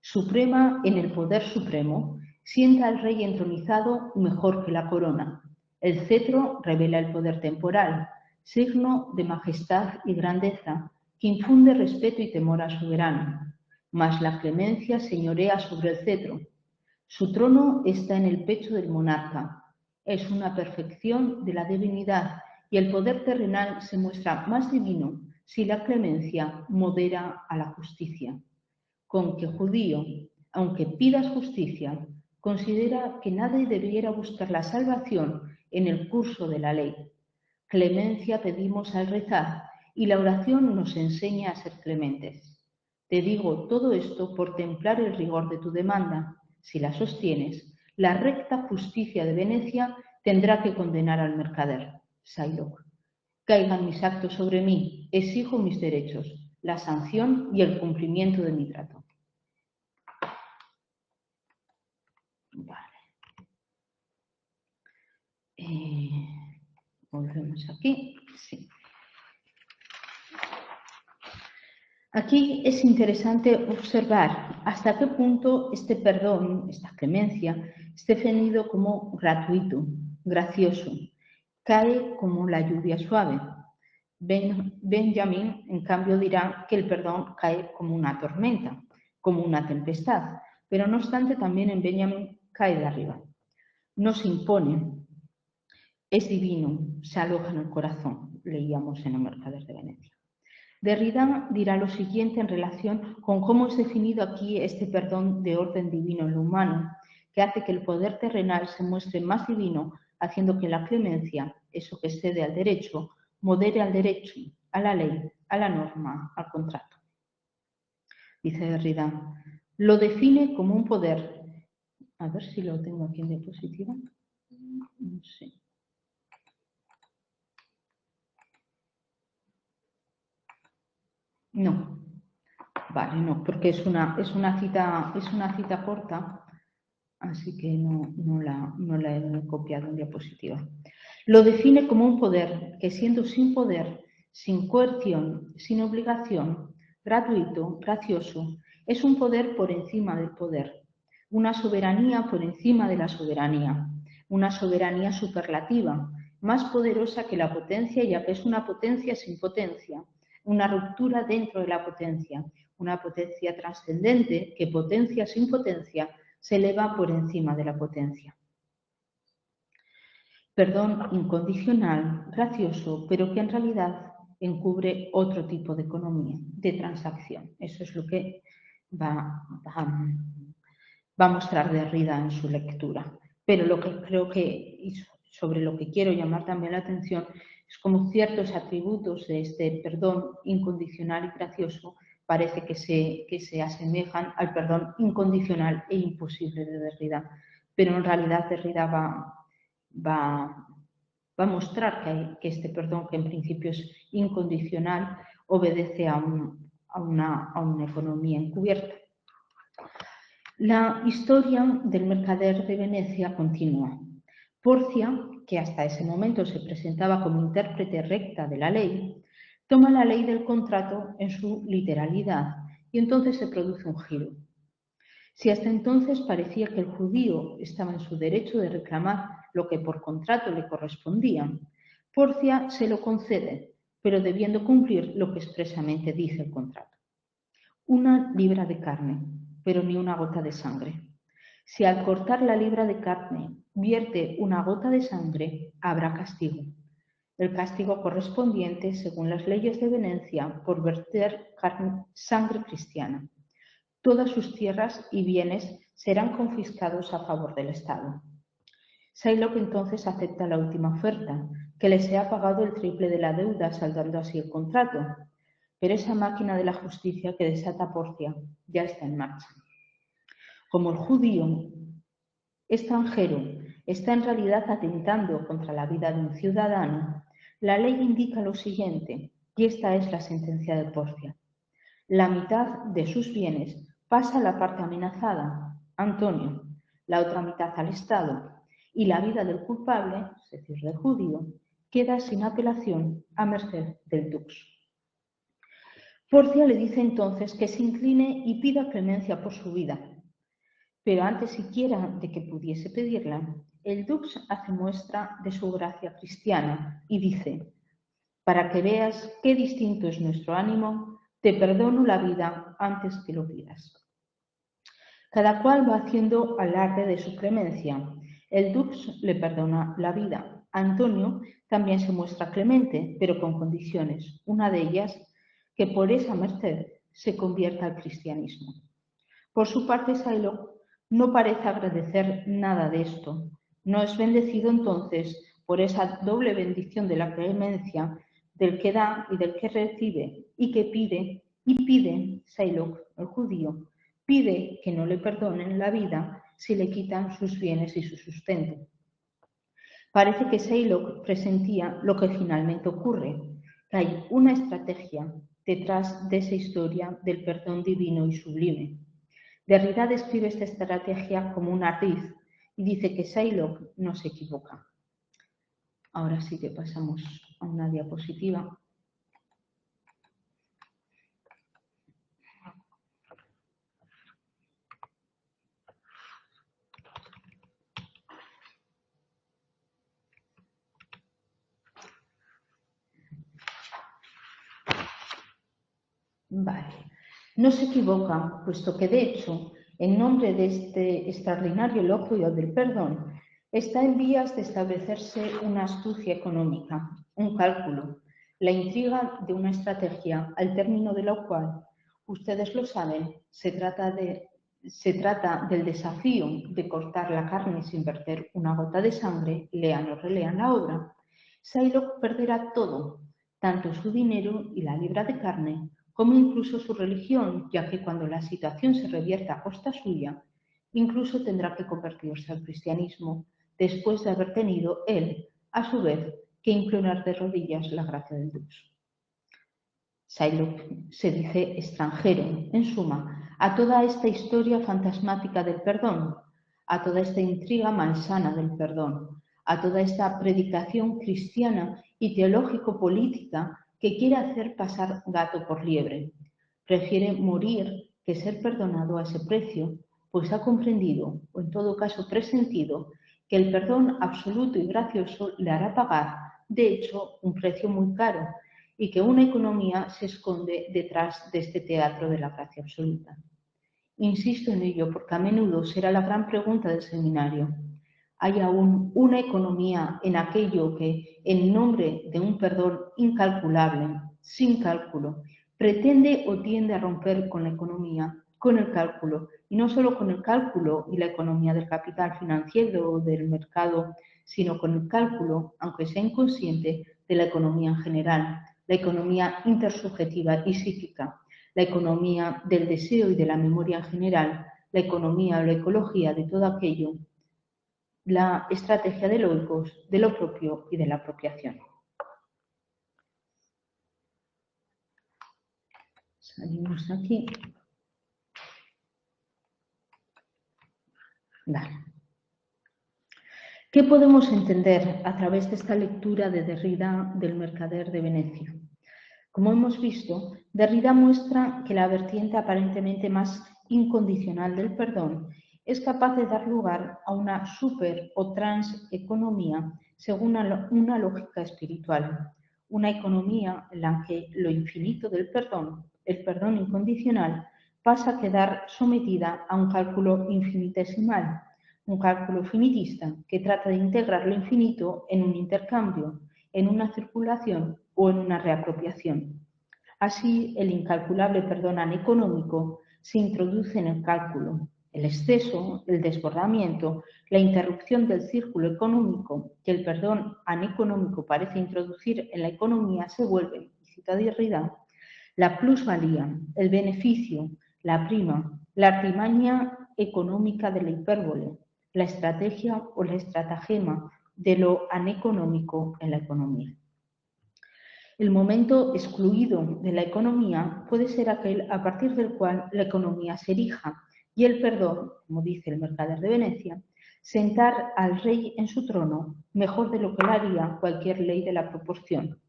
Suprema en el poder supremo, sienta al rey entronizado mejor que la corona. El cetro revela el poder temporal, signo de majestad y grandeza, que infunde respeto y temor al soberano. Mas la clemencia señorea sobre el cetro. Su trono está en el pecho del monarca. Es una perfección de la divinidad y el poder terrenal se muestra más divino si la clemencia modera a la justicia. Con que judío, aunque pidas justicia, considera que nadie debiera buscar la salvación en el curso de la ley. Clemencia pedimos al rezar y la oración nos enseña a ser clementes. Te digo todo esto por templar el rigor de tu demanda. Si la sostienes, la recta justicia de Venecia tendrá que condenar al mercader. Shylock. Caigan mis actos sobre mí, exijo mis derechos, la sanción y el cumplimiento de mi trato. Vale. Volvemos aquí. Sí. Aquí es interesante observar hasta qué punto este perdón, esta clemencia, es definido como gratuito, gracioso, cae como la lluvia suave. Benjamin, en cambio, dirá que el perdón cae como una tormenta, como una tempestad, pero no obstante también en Benjamin cae de arriba. No se impone, es divino, se aloja en el corazón, leíamos en El Mercader de Venecia. Derrida dirá lo siguiente en relación con cómo es definido aquí este perdón de orden divino en lo humano, que hace que el poder terrenal se muestre más divino, haciendo que la clemencia, eso que excede al derecho, modere al derecho, a la ley, a la norma, al contrato. Dice Derrida, lo define como un poder. A ver si lo tengo aquí en diapositiva. No sé. No, vale, no, porque es una cita corta, así que no la he copiado en diapositiva. Lo define como un poder que, siendo sin poder, sin coerción, sin obligación, gratuito, gracioso, es un poder por encima del poder, una soberanía por encima de la soberanía, una soberanía superlativa, más poderosa que la potencia, ya que es una potencia sin potencia, una ruptura dentro de la potencia, una potencia trascendente que potencia sin potencia se eleva por encima de la potencia. Perdón incondicional, gracioso, pero que en realidad encubre otro tipo de economía, de transacción. Eso es lo que va a mostrar Derrida en su lectura. Pero lo que creo que, y sobre lo que quiero llamar también la atención, es como ciertos atributos de este perdón incondicional y gracioso parece que se asemejan al perdón incondicional e imposible de Derrida. Pero en realidad Derrida va a mostrar que este perdón, que en principio es incondicional, obedece a una economía encubierta. La historia del mercader de Venecia continúa. Porcia, que hasta ese momento se presentaba como intérprete recta de la ley, toma la ley del contrato en su literalidad y entonces se produce un giro. Si hasta entonces parecía que el judío estaba en su derecho de reclamar lo que por contrato le correspondía, Porcia se lo concede, pero debiendo cumplir lo que expresamente dice el contrato. 1 libra de carne, pero ni una gota de sangre. Si al cortar la libra de carne vierte una gota de sangre, habrá castigo. El castigo correspondiente, según las leyes de Venecia, por verter sangre cristiana. Todas sus tierras y bienes serán confiscados a favor del Estado. Shylock entonces acepta la última oferta, que le sea pagado el triple de la deuda, saldando así el contrato. Pero esa máquina de la justicia que desata Porcia ya está en marcha. Como el judío extranjero está en realidad atentando contra la vida de un ciudadano, la ley indica lo siguiente, y esta es la sentencia de Porcia. La mitad de sus bienes pasa a la parte amenazada, Antonio, la otra mitad al Estado, y la vida del culpable, es decir, del judío, queda sin apelación a merced del dux. Porcia le dice entonces que se incline y pida clemencia por su vida, pero antes siquiera de que pudiese pedirla, el dux hace muestra de su gracia cristiana y dice, para que veas qué distinto es nuestro ánimo, te perdono la vida antes que lo pidas. Cada cual va haciendo alarde de su clemencia. El dux le perdona la vida. Antonio también se muestra clemente, pero con condiciones. Una de ellas, que por esa merced se convierta al cristianismo. Por su parte, Shylock no parece agradecer nada de esto. No es bendecido entonces por esa doble bendición de la clemencia, del que da y del que recibe, y que pide, Shylock, el judío, pide que no le perdonen la vida si le quitan sus bienes y su sustento. Parece que Shylock presentía lo que finalmente ocurre, que hay una estrategia detrás de esa historia del perdón divino y sublime. Derrida describe esta estrategia como un ardid y dice que Shylock no se equivoca. Ahora sí que pasamos a una diapositiva. Vale. No se equivocan, puesto que de hecho, en nombre de este extraordinario eloquio del perdón, está en vías de establecerse una astucia económica, un cálculo, la intriga de una estrategia, al término de la cual, ustedes lo saben, se trata del desafío de cortar la carne sin verter una gota de sangre, lean o relean la obra. Shylock perderá todo, tanto su dinero y la libra de carne, como incluso su religión, ya que cuando la situación se revierta a costa suya, incluso tendrá que convertirse al cristianismo, después de haber tenido él, a su vez, que implorar de rodillas la gracia de Dios. Shylock se dice extranjero, en suma, a toda esta historia fantasmática del perdón, a toda esta intriga malsana del perdón, a toda esta predicación cristiana y teológico-política que quiere hacer pasar gato por liebre. Prefiere morir que ser perdonado a ese precio, pues ha comprendido, o en todo caso presentido, que el perdón absoluto y gracioso le hará pagar, de hecho, un precio muy caro, y que una economía se esconde detrás de este teatro de la gracia absoluta. Insisto en ello porque a menudo será la gran pregunta del seminario. ¿Hay aún una economía en aquello que, en nombre de un perdón incalculable, sin cálculo, pretende o tiende a romper con la economía, con el cálculo, y no solo con el cálculo y la economía del capital financiero o del mercado, sino con el cálculo, aunque sea inconsciente, de la economía en general, la economía intersubjetiva y psíquica, la economía del deseo y de la memoria en general, la economía o la ecología de todo aquello, la estrategia de logos, de lo propio y de la apropiación. Salimos aquí. Vale. ¿Qué podemos entender a través de esta lectura de Derrida del Mercader de Venecia? Como hemos visto, Derrida muestra que la vertiente aparentemente más incondicional del perdón es capaz de dar lugar a una super o transeconomía según una lógica espiritual, una economía en la que lo infinito del perdón, el perdón incondicional, pasa a quedar sometida a un cálculo infinitesimal, un cálculo finitista que trata de integrar lo infinito en un intercambio, en una circulación o en una reapropiación. Así, el incalculable perdón aneconómico se introduce en el cálculo. El exceso, el desbordamiento, la interrupción del círculo económico que el perdón aneconómico parece introducir en la economía se vuelve, cita Derrida, la plusvalía, el beneficio, la prima, la artimaña económica de la hipérbole, la estrategia o la estratagema de lo aneconómico en la economía. El momento excluido de la economía puede ser aquel a partir del cual la economía se erija y el perdón, como dice el Mercader de Venecia, sentar al rey en su trono mejor de lo que lo haría cualquier ley de la proporción.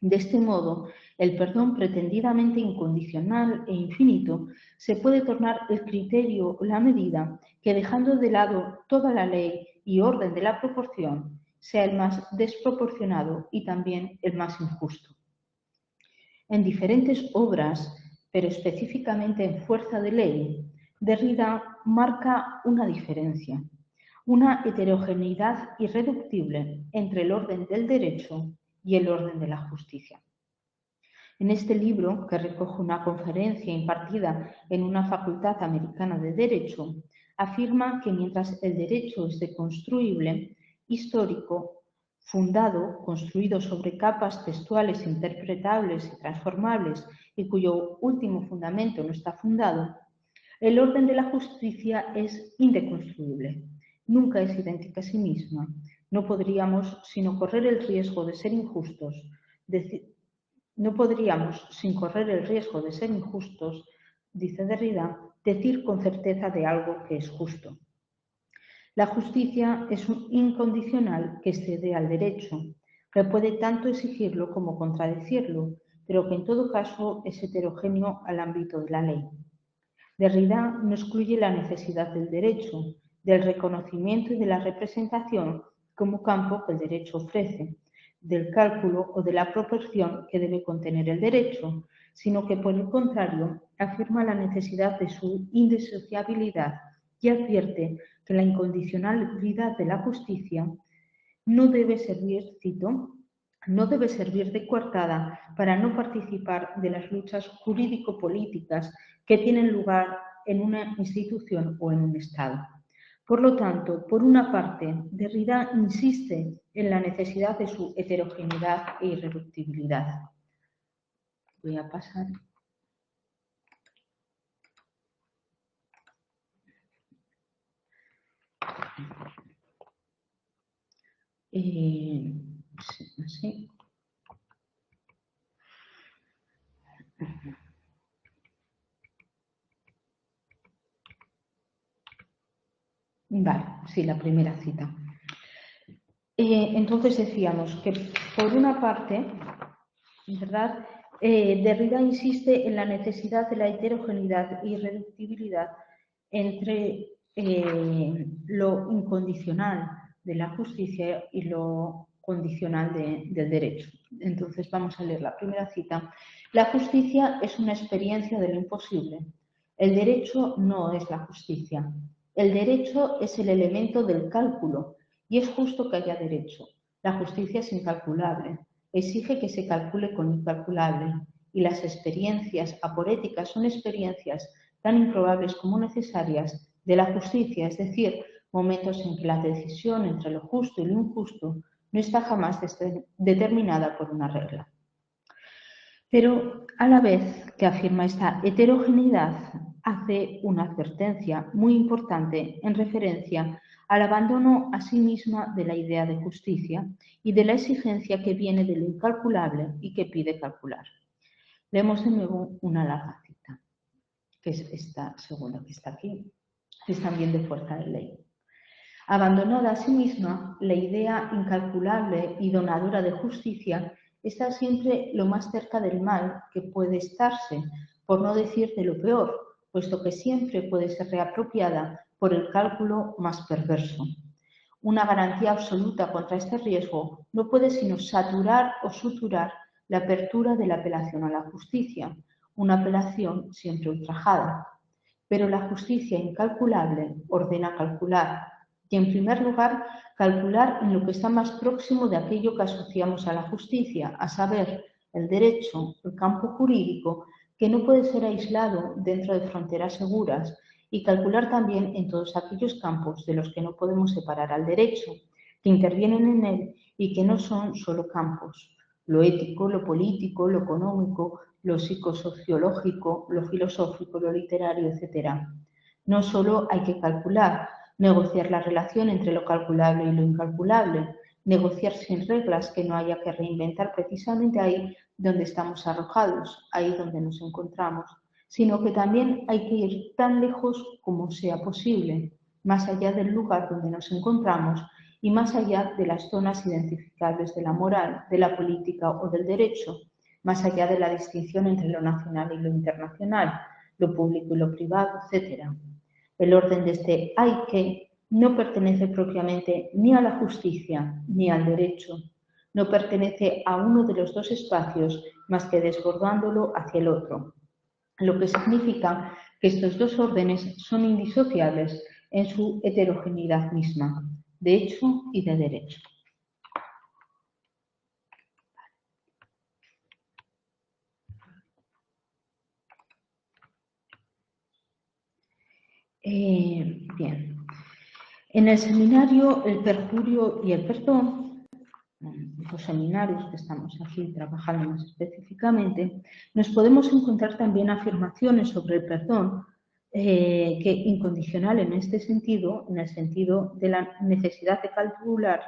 De este modo, el perdón pretendidamente incondicional e infinito se puede tornar el criterio o la medida que, dejando de lado toda la ley y orden de la proporción, sea el más desproporcionado y también el más injusto. En diferentes obras, pero específicamente en Fuerza de Ley, Derrida marca una diferencia, una heterogeneidad irreductible entre el orden del derecho y el orden de la justicia. En este libro, que recoge una conferencia impartida en una facultad americana de Derecho, afirma que mientras el derecho es deconstruible, histórico, fundado, construido sobre capas textuales interpretables y transformables y cuyo último fundamento no está fundado, el orden de la justicia es indeconstruible, nunca es idéntica a sí misma. No podríamos, sino correr el riesgo de ser injustos, no podríamos, sin correr el riesgo de ser injustos, dice Derrida, decir con certeza de algo que es justo. La justicia es un incondicional que excede al derecho, que puede tanto exigirlo como contradecirlo, pero que en todo caso es heterogéneo al ámbito de la ley. Derrida no excluye la necesidad del derecho, del reconocimiento y de la representación como campo que el derecho ofrece, del cálculo o de la proporción que debe contener el derecho, sino que por el contrario afirma la necesidad de su indisociabilidad y advierte que la incondicionalidad de la justicia no debe servir, cito, no debe servir de coartada para no participar de las luchas jurídico-políticas que tienen lugar en una institución o en un Estado. Por lo tanto, por una parte, Derrida insiste en la necesidad de su heterogeneidad e irreductibilidad. Voy a pasar. Así. Vale, sí, la primera cita. Entonces decíamos que por una parte, ¿verdad? Derrida insiste en la necesidad de la heterogeneidad e irreductibilidad entre lo incondicional de la justicia y lo condicional del derecho. Entonces vamos a leer la primera cita. La justicia es una experiencia de lo imposible. El derecho no es la justicia. El derecho es el elemento del cálculo y es justo que haya derecho. La justicia es incalculable. Exige que se calcule con lo incalculable y las experiencias aporéticas son experiencias tan improbables como necesarias de la justicia, es decir, momentos en que la decisión entre lo justo y lo injusto no está jamás determinada por una regla. Pero a la vez que afirma esta heterogeneidad, hace una advertencia muy importante en referencia al abandono a sí misma de la idea de justicia y de la exigencia que viene de lo incalculable y que pide calcular. Leemos de nuevo una larga cita, que es esta segunda que está aquí, que es también de fuerza de ley. Abandonada a sí misma, la idea incalculable y donadora de justicia está siempre lo más cerca del mal que puede estarse, por no decir de lo peor, puesto que siempre puede ser reapropiada por el cálculo más perverso. Una garantía absoluta contra este riesgo no puede sino saturar o suturar la apertura de la apelación a la justicia, una apelación siempre ultrajada. Pero la justicia incalculable ordena calcular, y en primer lugar, calcular en lo que está más próximo de aquello que asociamos a la justicia, a saber, el derecho, el campo jurídico, que no puede ser aislado dentro de fronteras seguras, y calcular también en todos aquellos campos de los que no podemos separar al derecho, que intervienen en él y que no son solo campos, lo ético, lo político, lo económico, lo psicosociológico, lo filosófico, lo literario, etc. No solo hay que calcular, negociar la relación entre lo calculable y lo incalculable, negociar sin reglas que no haya que reinventar precisamente ahí donde estamos arrojados, ahí donde nos encontramos, sino que también hay que ir tan lejos como sea posible, más allá del lugar donde nos encontramos y más allá de las zonas identificables de la moral, de la política o del derecho, más allá de la distinción entre lo nacional y lo internacional, lo público y lo privado, etc. El orden de este hay que no pertenece propiamente ni a la justicia ni al derecho. No pertenece a uno de los dos espacios más que desbordándolo hacia el otro, lo que significa que estos dos órdenes son indisociables en su heterogeneidad misma, de hecho y de derecho. Bien. En el seminario El perjurio y el perdón, los seminarios que estamos aquí trabajando más específicamente, nos podemos encontrar también afirmaciones sobre el perdón que incondicional en este sentido, en el sentido de la necesidad de calcular,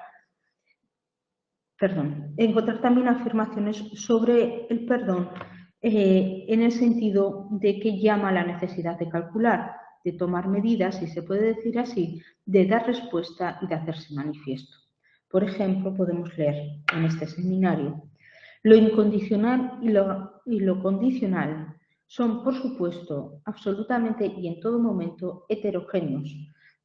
encontrar también afirmaciones sobre el perdón en el sentido de que llama a la necesidad de calcular, de tomar medidas, si se puede decir así, de dar respuesta y de hacerse manifiesto. Por ejemplo, podemos leer en este seminario: lo incondicional y lo condicional son, por supuesto, absolutamente y en todo momento heterogéneos,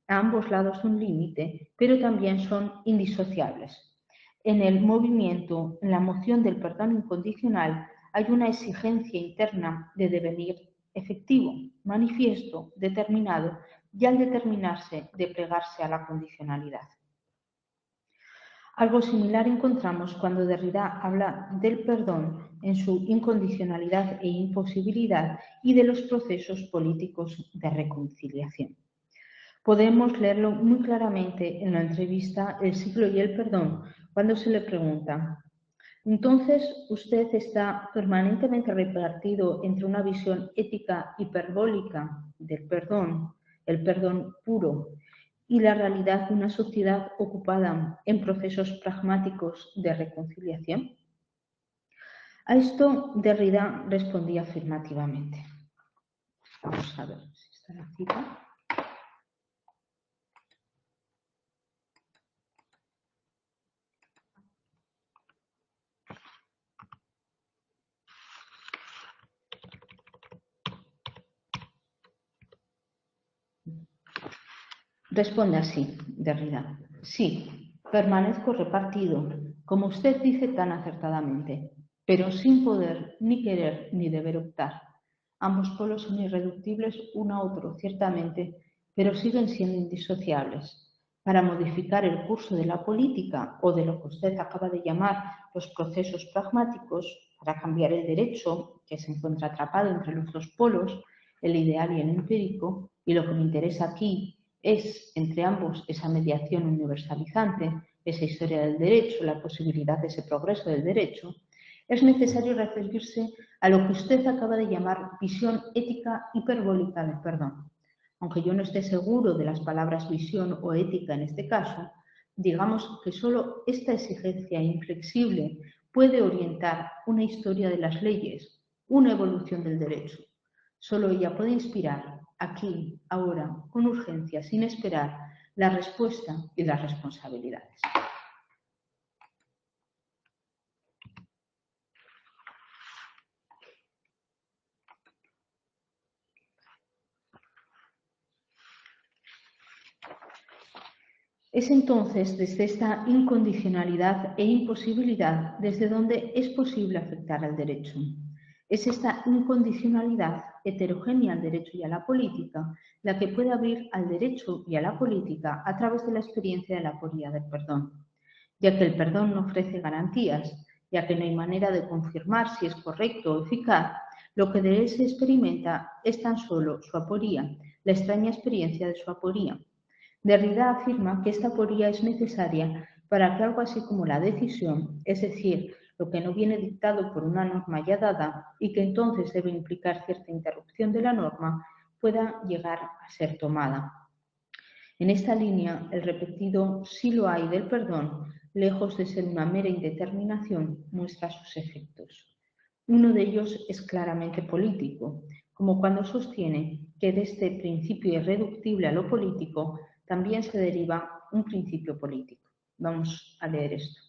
a ambos lados de un límite, pero también son indisociables. En el movimiento, en la moción del perdón incondicional, hay una exigencia interna de devenir efectivo, manifiesto, determinado, y al determinarse de plegarse a la condicionalidad. Algo similar encontramos cuando Derrida habla del perdón en su incondicionalidad e imposibilidad y de los procesos políticos de reconciliación. Podemos leerlo muy claramente en la entrevista El siglo y el perdón, cuando se le pregunta: entonces, usted está permanentemente repartido entre una visión ética hiperbólica del perdón, el perdón puro, y la realidad de una sociedad ocupada en procesos pragmáticos de reconciliación. A esto Derrida respondía afirmativamente. Vamos a ver si está la cita. Responde así, Derrida. Sí, permanezco repartido, como usted dice tan acertadamente, pero sin poder, ni querer, ni deber optar. Ambos polos son irreductibles uno a otro, ciertamente, pero siguen siendo indisociables. Para modificar el curso de la política o de lo que usted acaba de llamar los procesos pragmáticos, para cambiar el derecho, que se encuentra atrapado entre los dos polos, el ideal y el empírico, y lo que me interesa aquí es, entre ambos, esa mediación universalizante, esa historia del derecho, la posibilidad de ese progreso del derecho, es necesario referirse a lo que usted acaba de llamar visión ética hiperbólica del perdón. Aunque yo no esté seguro de las palabras visión o ética en este caso, digamos que solo esta exigencia inflexible puede orientar una historia de las leyes, una evolución del derecho. Solo ella puede inspirar, aquí, ahora, con urgencia, sin esperar, la respuesta y las responsabilidades. Es entonces desde esta incondicionalidad e imposibilidad desde donde es posible afectar al derecho. Es esta incondicionalidad heterogénea al derecho y a la política la que puede abrir al derecho y a la política a través de la experiencia de la aporía del perdón, ya que el perdón no ofrece garantías, ya que no hay manera de confirmar si es correcto o eficaz, lo que de él se experimenta es tan solo su aporía, la extraña experiencia de su aporía. Derrida afirma que esta aporía es necesaria para que algo así como la decisión, es decir, lo que no viene dictado por una norma ya dada y que entonces debe implicar cierta interrupción de la norma, pueda llegar a ser tomada. En esta línea, el repetido sí lo hay del perdón, lejos de ser una mera indeterminación, muestra sus efectos. Uno de ellos es claramente político, como cuando sostiene que de este principio irreductible a lo político también se deriva un principio político. Vamos a leer esto.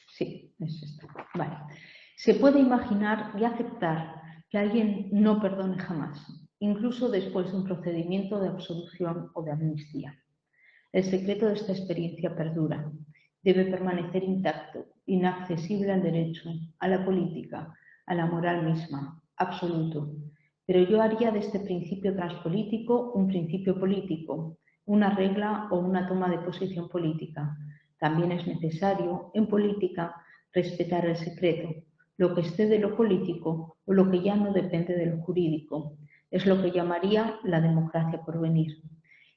Sí, es esto. Vale. Se puede imaginar y aceptar que alguien no perdone jamás, incluso después de un procedimiento de absolución o de amnistía. El secreto de esta experiencia perdura. Debe permanecer intacto, inaccesible al derecho, a la política, a la moral misma, absoluto. Pero yo haría de este principio transpolítico un principio político, una regla o una toma de posición política. También es necesario, en política, respetar el secreto, lo que excede lo político o lo que ya no depende de lo jurídico. Es lo que llamaría la democracia por venir.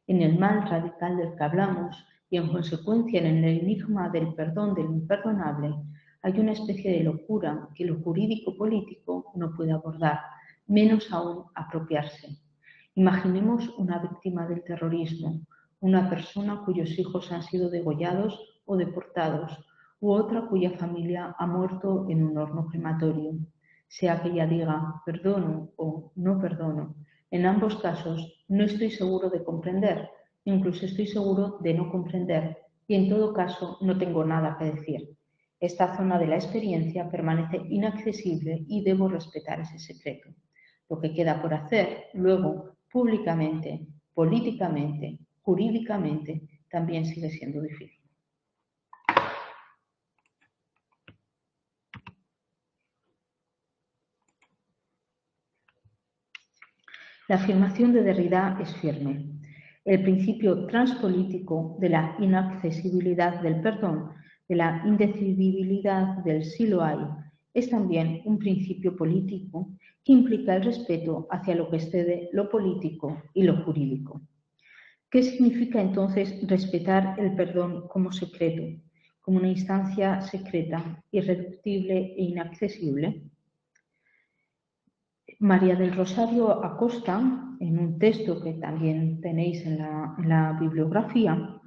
En el mal radical del que hablamos y en consecuencia en el enigma del perdón del imperdonable, hay una especie de locura que lo jurídico-político no puede abordar, menos aún apropiarse. Imaginemos una víctima del terrorismo, una persona cuyos hijos han sido degollados o deportados, u otra cuya familia ha muerto en un horno crematorio. Sea que ella diga perdono o no perdono, En ambos casos no estoy seguro de comprender, incluso estoy seguro de no comprender y en todo caso no tengo nada que decir. Esta zona de la experiencia permanece inaccesible y debo respetar ese secreto. Lo que queda por hacer luego, públicamente, políticamente, jurídicamente, también sigue siendo difícil. La afirmación de Derrida es firme. El principio transpolítico de la inaccesibilidad del perdón, de la indecidibilidad del sí lo hay, es también un principio político que implica el respeto hacia lo que excede lo político y lo jurídico. ¿Qué significa entonces respetar el perdón como secreto, como una instancia secreta, irreductible e inaccesible? María del Rosario Acosta, en un texto que también tenéis en la bibliografía,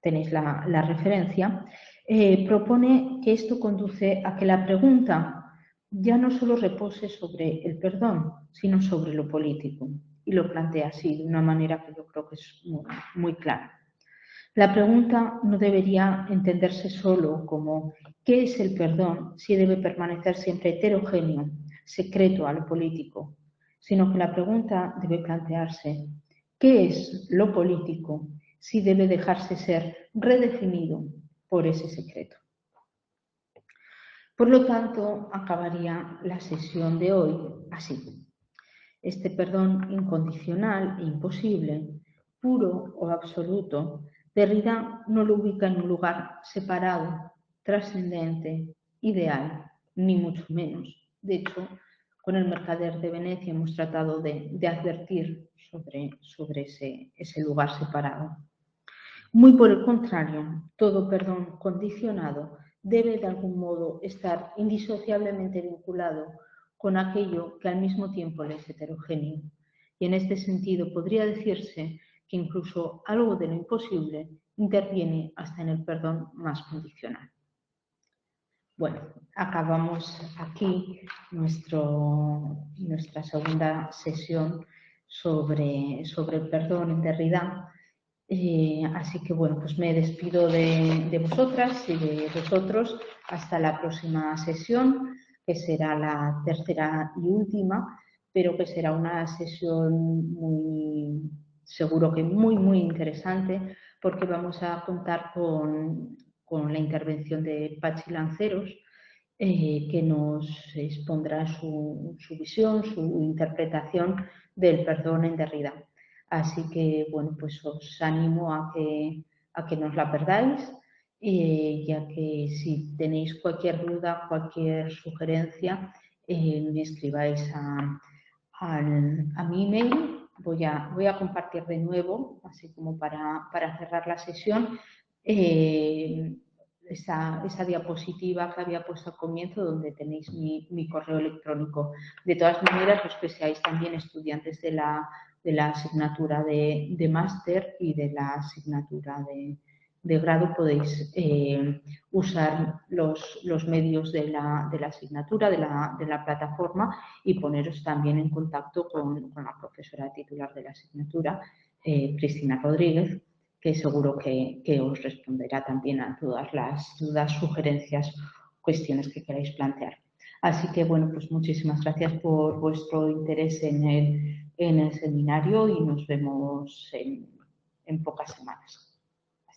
tenéis la referencia, propone que esto conduce a que la pregunta ya no solo repose sobre el perdón, sino sobre lo político. Y lo plantea así, de una manera que yo creo que es muy clara. La pregunta no debería entenderse solo como ¿qué es el perdón si debe permanecer siempre heterogéneo, secreto a lo político? Sino que la pregunta debe plantearse ¿qué es lo político si debe dejarse ser redefinido por ese secreto? Por lo tanto, acabaría la sesión de hoy así. Este perdón incondicional e imposible, puro o absoluto, Derrida no lo ubica en un lugar separado, trascendente, ideal, ni mucho menos. De hecho, con el Mercader de Venecia hemos tratado de advertir sobre ese lugar separado. Muy por el contrario, todo perdón condicionado debe de algún modo estar indisociablemente vinculado con aquello que al mismo tiempo le es heterogéneo. Y en este sentido podría decirse que incluso algo de lo imposible interviene hasta en el perdón más condicional. Bueno, acabamos aquí nuestra segunda sesión sobre el perdón en Derrida. Así que bueno, pues me despido de vosotras y de vosotros hasta la próxima sesión, que será la tercera y última, pero que será una sesión seguro que muy interesante, porque vamos a contar con la intervención de Pachi Lanceros, que nos expondrá su visión, su interpretación del perdón en Derrida. Así que, bueno, pues os animo a que no os la perdáis, ya que si tenéis cualquier duda, cualquier sugerencia, me escribáis a mi email. Voy a compartir de nuevo, así como para cerrar la sesión, esa diapositiva que había puesto al comienzo, donde tenéis mi correo electrónico. De todas maneras, los que seáis también estudiantes de la asignatura de máster y de la asignatura de grado, podéis usar los medios de la asignatura, de la plataforma, y poneros también en contacto con la profesora titular de la asignatura, Cristina Rodríguez, que seguro que os responderá también a todas las dudas, sugerencias, cuestiones que queráis plantear. Así que, bueno, pues muchísimas gracias por vuestro interés en el seminario y nos vemos en pocas semanas.